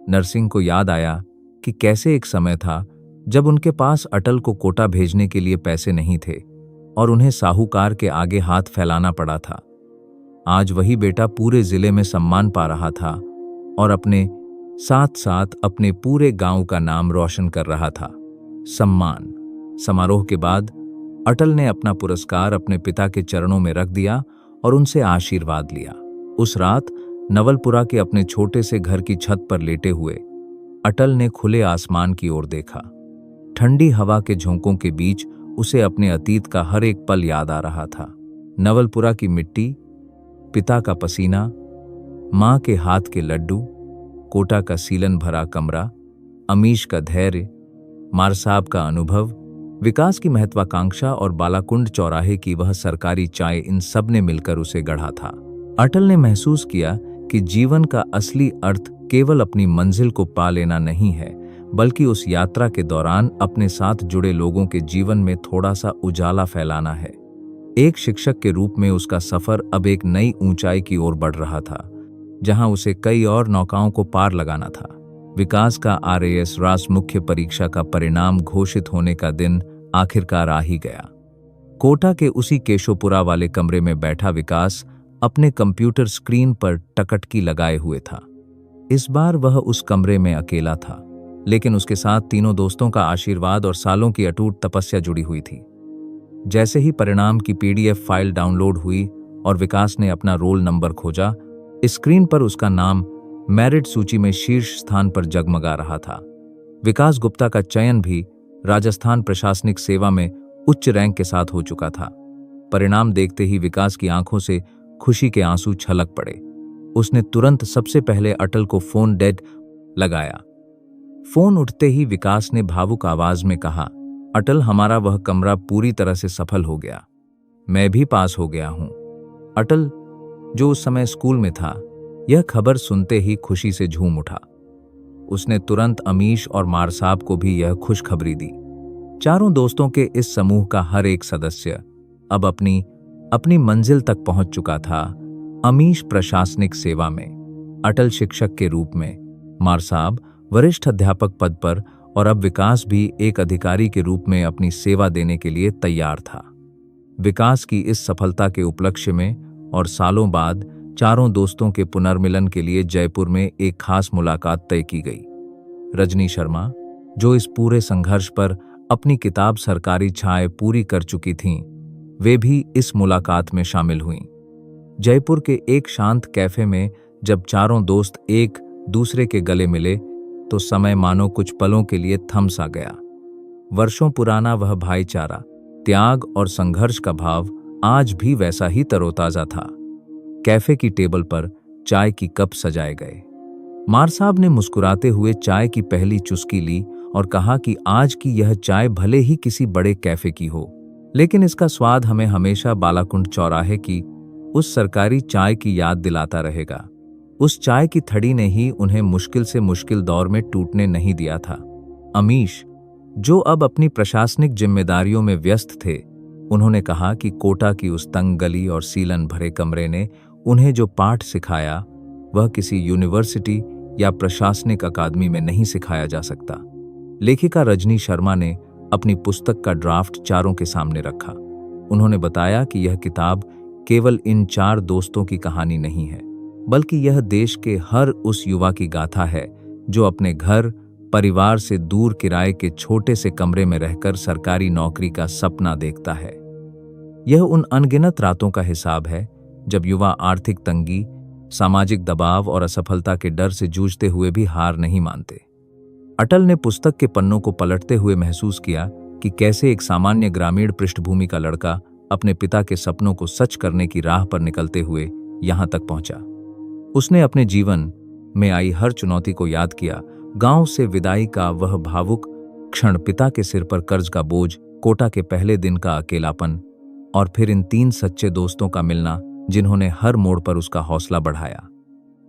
Speaker 1: नरसिंह को याद आया कि कैसे एक समय था जब उनके पास अटल को कोटा भेजने के लिए पैसे नहीं थे और उन्हें साहूकार के आगे हाथ फैलाना पड़ा था। आज वही बेटा पूरे जिले में सम्मान पा रहा था और अपने साथ साथ अपने पूरे गांव का नाम रोशन कर रहा था। सम्मान समारोह के बाद अटल ने अपना पुरस्कार अपने पिता के चरणों में रख दिया और उनसे आशीर्वाद लिया। उस रात नवलपुरा के अपने छोटे से घर की छत पर लेटे हुए अटल ने खुले आसमान की ओर देखा। ठंडी हवा के झोंकों के बीच उसे अपने अतीत का हर एक पल याद आ रहा था। नवलपुरा की मिट्टी, पिता का पसीना, माँ के हाथ के लड्डू, कोटा का सीलन भरा कमरा, अमीश का धैर्य, मार साहब का अनुभव, विकास की महत्वाकांक्षा और बालाकुंड चौराहे की वह सरकारी चाय, इन सब ने मिलकर उसे गढ़ा था। अटल ने महसूस किया कि जीवन का असली अर्थ केवल अपनी मंजिल को पा लेना नहीं है, बल्कि उस यात्रा के दौरान अपने साथ जुड़े लोगों के जीवन में थोड़ा सा उजाला फैलाना है। एक शिक्षक के रूप में उसका सफर अब एक नई ऊंचाई की ओर बढ़ रहा था, जहां उसे कई और नौकाओं को पार लगाना था। विकास का आरएएस रास मुख्य परीक्षा का परिणाम घोषित होने का दिन आखिरकार आ ही गया। कोटा के उसी केशोपुरा वाले कमरे में बैठा विकास अपने कंप्यूटर स्क्रीन पर टकटकी लगाए हुए था। इस बार वह उस कमरे में अकेला था, लेकिन उसके साथ तीनों दोस्तों का आशीर्वाद और सालों की अटूट तपस्या जुड़ी हुई थी। जैसे ही परिणाम की पीडीएफ फाइल डाउनलोड हुई और विकास ने अपना रोल नंबर खोजा, स्क्रीन पर उसका नाम मेरिट सूची में शीर्ष स्थान पर जगमगा रहा था। विकास गुप्ता का चयन भी राजस्थान प्रशासनिक सेवा में उच्च रैंक के साथ हो चुका था। परिणाम देखते ही विकास की आंखों से खुशी के आंसू छलक पड़े। उसने तुरंत सबसे पहले अटल को फोन डेड लगाया। फोन उठते ही विकास ने भावुक आवाज में कहा, अटल, हमारा वह कमरा पूरी तरह से सफल हो गया। मैं भी पास हो गया हूं। अटल, जो उस समय स्कूल में था, यह खबर सुनते ही खुशी से झूम उठा। उसने तुरंत अमीश और मार साहब को भी यह खुशखबरी दी। चारों दोस्तों के इस समूह का हर एक सदस्य अब अपनी मंजिल तक पहुंच चुका था। अमीश प्रशासनिक सेवा में, अटल शिक्षक के रूप में, मार साहब वरिष्ठ अध्यापक पद पर और अब विकास भी एक अधिकारी के रूप में अपनी सेवा देने के लिए तैयार था। विकास की इस सफलता के उपलक्ष्य में और सालों बाद चारों दोस्तों के पुनर्मिलन के लिए जयपुर में एक खास मुलाकात तय की गई। रजनी शर्मा, जो इस पूरे संघर्ष पर अपनी किताब सरकारी छाए पूरी कर चुकी थीं, वे भी इस मुलाकात में शामिल हुईं। जयपुर के एक शांत कैफे में जब चारों दोस्त एक दूसरे के गले मिले, तो समय मानो कुछ पलों के लिए थम सा गया। वर्षों पुराना वह भाईचारा, त्याग और संघर्ष का भाव आज भी वैसा ही तरोताजा था। कैफे की टेबल पर चाय की कप सजाए गए। मार साहब ने मुस्कुराते हुए चाय की पहली चुस्की ली और कहा कि आज की यह चाय भले ही किसी बड़े कैफे की हो, लेकिन इसका स्वाद हमें हमेशा बालाकुंड चौराहे की उस सरकारी चाय की याद दिलाता रहेगा। उस चाय की थड़ी ने ही उन्हें मुश्किल से मुश्किल दौर में टूटने नहीं दिया था। अमीश, जो अब अपनी प्रशासनिक जिम्मेदारियों में व्यस्त थे, उन्होंने कहा कि कोटा की उस तंग गली और सीलन भरे कमरे ने उन्हें जो पाठ सिखाया, वह किसी यूनिवर्सिटी या प्रशासनिक अकादमी में नहीं सिखाया जा सकता। लेखिका रजनी शर्मा ने अपनी पुस्तक का ड्राफ्ट चारों के सामने रखा। उन्होंने बताया कि यह किताब केवल इन 4 दोस्तों की कहानी नहीं है, बल्कि यह देश के हर उस युवा की गाथा है जो अपने घर परिवार से दूर किराए के छोटे से कमरे में रहकर सरकारी नौकरी का सपना देखता है। यह उन अनगिनत रातों का हिसाब है जब युवा आर्थिक तंगी, सामाजिक दबाव और असफलता के डर से जूझते हुए भी हार नहीं मानते। अटल ने पुस्तक के पन्नों को पलटते हुए महसूस किया कि कैसे एक सामान्य ग्रामीण पृष्ठभूमि का लड़का अपने पिता के सपनों को सच करने की राह पर निकलते हुए यहां तक पहुंचा। उसने अपने जीवन में आई हर चुनौती को याद किया, गांव से विदाई का वह भावुक क्षण, पिता के सिर पर कर्ज का बोझ, कोटा के पहले दिन का अकेलापन और फिर इन 3 सच्चे दोस्तों का मिलना जिन्होंने हर मोड़ पर उसका हौसला बढ़ाया।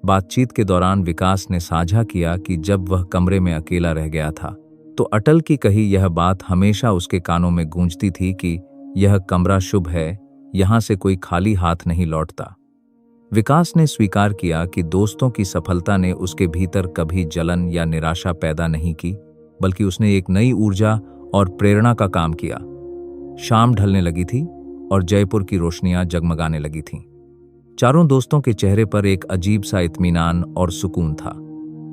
Speaker 1: बातचीत के दौरान विकास ने साझा किया कि जब वह कमरे में अकेला रह गया था तो अटल की कही यह बात हमेशा उसके कानों में गूंजती थी कि यह कमरा शुभ है, यहां से कोई खाली हाथ नहीं लौटता। विकास ने स्वीकार किया कि दोस्तों की सफलता ने उसके भीतर कभी जलन या निराशा पैदा नहीं की, बल्कि उसने एक नई ऊर्जा और प्रेरणा का काम किया। शाम ढलने लगी थी और जयपुर की रोशनियां जगमगाने लगी थीं। चारों दोस्तों के चेहरे पर एक अजीब सा इत्मीनान और सुकून था।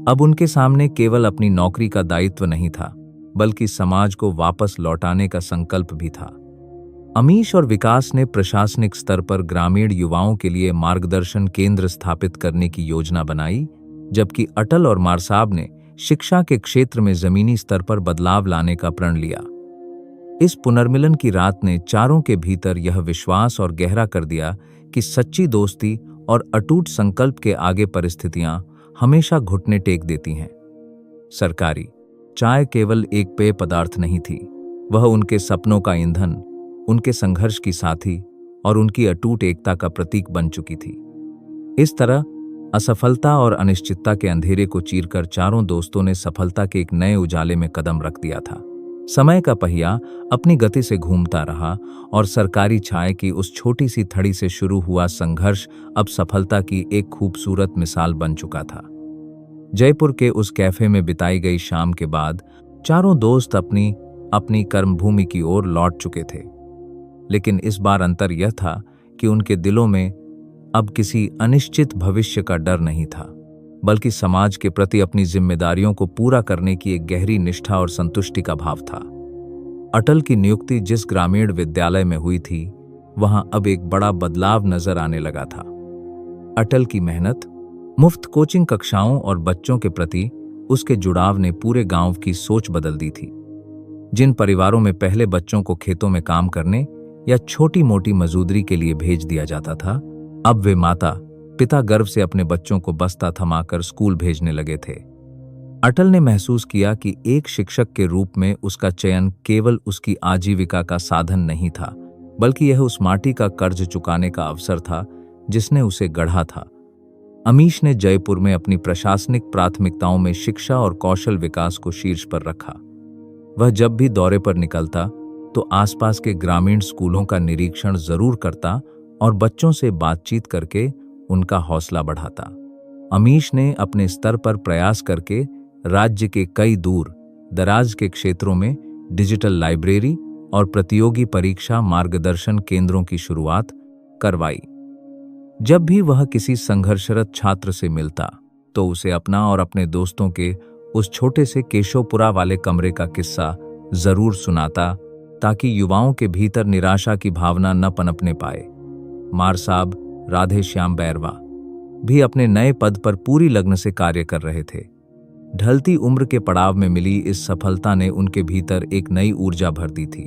Speaker 1: अब उनके सामने केवल अपनी नौकरी का दायित्व नहीं था, बल्कि समाज को वापस लौटाने का संकल्प भी था। अमीश और विकास ने प्रशासनिक स्तर पर ग्रामीण युवाओं के लिए मार्गदर्शन केंद्र स्थापित करने की योजना बनाई, जबकि अटल और मारसाब ने शिक्षा के क्षेत्र में जमीनी स्तर पर बदलाव लाने का प्रण लिया। इस पुनर्मिलन की रात ने चारों के भीतर यह विश्वास और गहरा कर दिया कि सच्ची दोस्ती और अटूट संकल्प के आगे परिस्थितियां हमेशा घुटने टेक देती हैं। सरकारी चाय केवल एक पेय पदार्थ नहीं थी, वह उनके सपनों का ईंधन, उनके संघर्ष की साथी और उनकी अटूट एकता का प्रतीक बन चुकी थी। इस तरह असफलता और अनिश्चितता के अंधेरे को चीरकर चारों दोस्तों ने सफलता के एक नए उजाले में कदम रख दिया था। समय का पहिया अपनी गति से घूमता रहा और सरकारी चाय की उस छोटी सी थड़ी से शुरू हुआ संघर्ष अब सफलता की एक खूबसूरत मिसाल बन चुका था। जयपुर के उस कैफे में बिताई गई शाम के बाद चारों दोस्त अपनी अपनी कर्मभूमि की ओर लौट चुके थे, लेकिन इस बार अंतर यह था कि उनके दिलों में अब किसी अनिश्चित भविष्य का डर नहीं था, बल्कि समाज के प्रति अपनी जिम्मेदारियों को पूरा करने की एक गहरी निष्ठा और संतुष्टि का भाव था। अटल की नियुक्ति जिस ग्रामीण विद्यालय में हुई थी, वहां अब एक बड़ा बदलाव नजर आने लगा था। अटल की मेहनत, मुफ्त कोचिंग कक्षाओं और बच्चों के प्रति उसके जुड़ाव ने पूरे गांव की सोच बदल दी थी। जिन परिवारों में पहले बच्चों को खेतों में काम करने या छोटी मोटी मजदूरी के लिए भेज दिया जाता था, अब वे माता पिता गर्व से अपने बच्चों को बस्ता थमाकर स्कूल भेजने लगे थे। अटल ने महसूस किया कि एक शिक्षक के रूप में उसका चयन केवल उसकी आजीविका का साधन नहीं था, बल्कि यह उस माटी का कर्ज चुकाने का अवसर था जिसने उसे गढ़ा था। अमीश ने जयपुर में अपनी प्रशासनिक प्राथमिकताओं में शिक्षा और कौशल विकास को शीर्ष पर रखा। वह जब भी दौरे पर निकलता तो आसपास के ग्रामीण स्कूलों का निरीक्षण जरूर करता और बच्चों से बातचीत करके उनका हौसला बढ़ाता। अमीश ने अपने स्तर पर प्रयास करके राज्य के कई दूर दराज के क्षेत्रों में डिजिटल लाइब्रेरी और प्रतियोगी परीक्षा मार्गदर्शन केंद्रों की शुरुआत करवाई। जब भी वह किसी संघर्षरत छात्र से मिलता तो उसे अपना और अपने दोस्तों के उस छोटे से केशवपुरा वाले कमरे का किस्सा जरूर सुनाता, ताकि युवाओं के भीतर निराशा की भावना न पनपने पाए। मारसाब राधे श्याम बैरवा भी अपने नए पद पर पूरी लगन से कार्य कर रहे थे। ढलती उम्र के पड़ाव में मिली इस सफलता ने उनके भीतर एक नई ऊर्जा भर दी थी।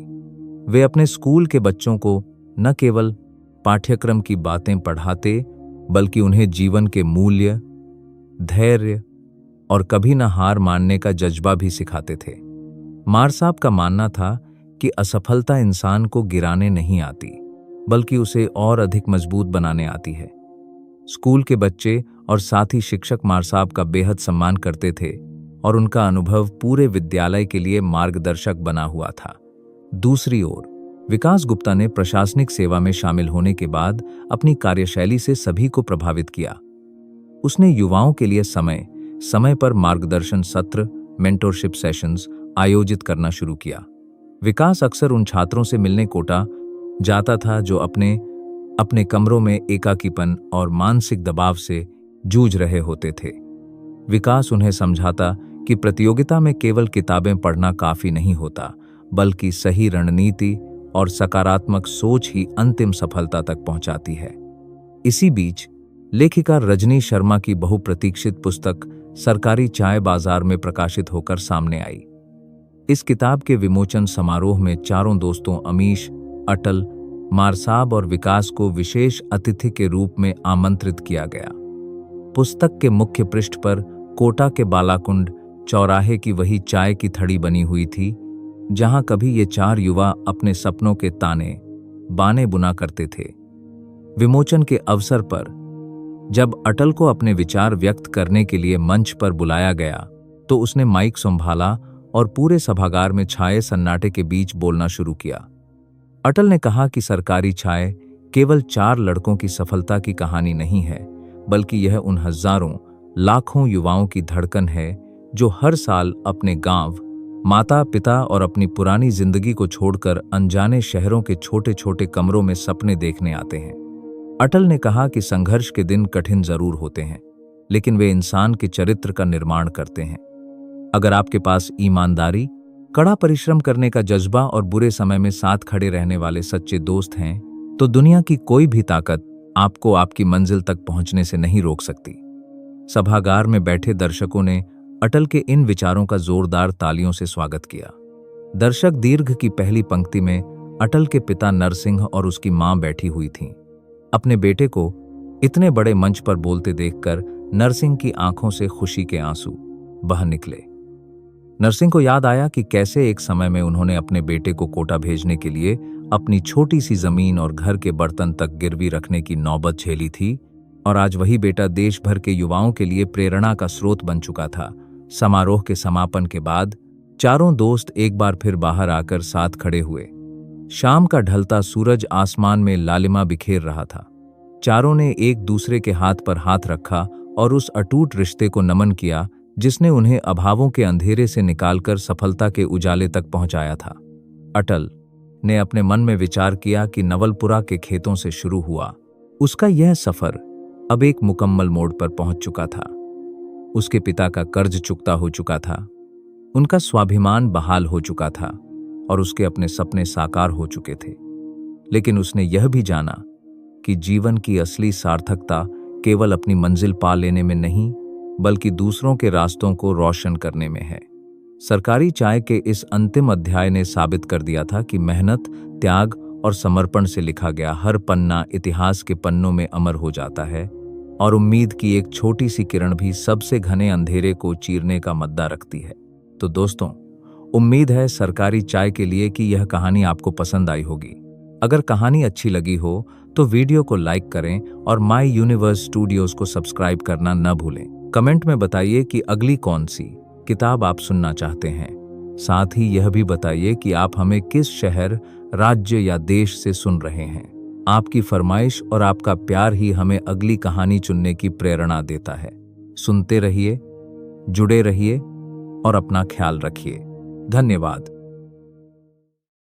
Speaker 1: वे अपने स्कूल के बच्चों को न केवल पाठ्यक्रम की बातें पढ़ाते, बल्कि उन्हें जीवन के मूल्य, धैर्य और कभी न हार मानने का जज्बा भी सिखाते थे। मारसाब का मानना था कि असफलता इंसान को गिराने नहीं आती, बल्कि उसे और अधिक मजबूत बनाने आती है। स्कूल के बच्चे और साथी शिक्षक मारसाब का बेहद सम्मान करते थे और उनका अनुभव पूरे विद्यालय के लिए मार्गदर्शक बना हुआ था। दूसरी ओर विकास गुप्ता ने प्रशासनिक सेवा में शामिल होने के बाद अपनी कार्यशैली से सभी को प्रभावित किया। उसने युवाओं के लिए समय समय पर मार्गदर्शन सत्र, मेंटरशिप सेशंस आयोजित करना शुरू किया। विकास अक्सर उन छात्रों से मिलने कोटा जाता था जो अपने कमरों में एकाकीपन और मानसिक दबाव से जूझ रहे होते थे। विकास उन्हें समझाता कि प्रतियोगिता में केवल किताबें पढ़ना काफी नहीं होता, बल्कि सही रणनीति और सकारात्मक सोच ही अंतिम सफलता तक पहुंचाती है। इसी बीच लेखिका रजनी शर्मा की बहुप्रतीक्षित पुस्तक सरकारी चाय बाजार में प्रकाशित होकर सामने आई। इस किताब के विमोचन समारोह में चारों दोस्तों अमीश, अटल मारसाब और विकास को विशेष अतिथि के रूप में आमंत्रित किया गया। पुस्तक के मुख्य पृष्ठ पर कोटा के बालाकुंड चौराहे की वही चाय की थड़ी बनी हुई थी, जहां कभी ये चार युवा अपने सपनों के ताने बाने बुना करते थे। विमोचन के अवसर पर जब अटल को अपने विचार व्यक्त करने के लिए मंच पर बुलाया गया, तो उसने माइक संभाला और पूरे सभागार में छाए सन्नाटे के बीच बोलना शुरू किया। अटल ने कहा कि सरकारी चाय केवल 4 लड़कों की सफलता की कहानी नहीं है, बल्कि यह उन हजारों लाखों युवाओं की धड़कन है जो हर साल अपने गांव, माता पिता और अपनी पुरानी जिंदगी को छोड़कर अनजाने शहरों के छोटे छोटे कमरों में सपने देखने आते हैं। अटल ने कहा कि संघर्ष के दिन कठिन जरूर होते हैं, लेकिन वे इंसान के चरित्र का निर्माण करते हैं। अगर आपके पास ईमानदारी, कड़ा परिश्रम करने का जज्बा और बुरे समय में साथ खड़े रहने वाले सच्चे दोस्त हैं, तो दुनिया की कोई भी ताकत आपको आपकी मंजिल तक पहुंचने से नहीं रोक सकती। सभागार में बैठे दर्शकों ने अटल के इन विचारों का जोरदार तालियों से स्वागत किया। दर्शक दीर्घ की पहली पंक्ति में अटल के पिता नरसिंह और उसकी मां बैठी हुई थीं। अपने बेटे को इतने बड़े मंच पर बोलते देखकर नरसिंह की आंखों से खुशी के आंसू बह निकले। नरसिंह को याद आया कि कैसे एक समय में उन्होंने अपने बेटे को कोटा भेजने के लिए अपनी छोटी सी जमीन और घर के बर्तन तक गिरवी रखने की नौबत झेली थी, और आज वही बेटा देश भर के युवाओं के लिए प्रेरणा का स्रोत बन चुका था। समारोह के समापन के बाद चारों दोस्त एक बार फिर बाहर आकर साथ खड़े हुए। शाम का ढलता सूरज आसमान में लालिमा बिखेर रहा था। चारों ने एक दूसरे के हाथ पर हाथ रखा और उस अटूट रिश्ते को नमन किया जिसने उन्हें अभावों के अंधेरे से निकालकर सफलता के उजाले तक पहुंचाया था। अटल ने अपने मन में विचार किया कि नवलपुरा के खेतों से शुरू हुआ उसका यह सफर अब एक मुकम्मल मोड़ पर पहुंच चुका था। उसके पिता का कर्ज चुकता हो चुका था, उनका स्वाभिमान बहाल हो चुका था और उसके अपने सपने साकार हो चुके थे। लेकिन उसने यह भी जाना कि जीवन की असली सार्थकता केवल अपनी मंजिल पा लेने में नहीं, बल्कि दूसरों के रास्तों को रोशन करने में है। सरकारी चाय के इस अंतिम अध्याय ने साबित कर दिया था कि मेहनत, त्याग और समर्पण से लिखा गया हर पन्ना इतिहास के पन्नों में अमर हो जाता है, और उम्मीद की एक छोटी सी किरण भी सबसे घने अंधेरे को चीरने का मद्दा रखती है। तो दोस्तों, उम्मीद है सरकारी चाय के लिए कि यह कहानी आपको पसंद आई होगी। अगर कहानी अच्छी लगी हो तो वीडियो को लाइक करें और माय यूनिवर्स स्टूडियोज को सब्सक्राइब करना न भूलें। कमेंट में बताइए कि अगली कौन सी किताब आप सुनना चाहते हैं। साथ ही यह भी बताइए कि आप हमें किस शहर, राज्य या देश से सुन रहे हैं। आपकी फरमाइश और आपका प्यार ही हमें अगली कहानी चुनने की प्रेरणा देता है। सुनते रहिए, जुड़े रहिए और अपना ख्याल रखिए। धन्यवाद।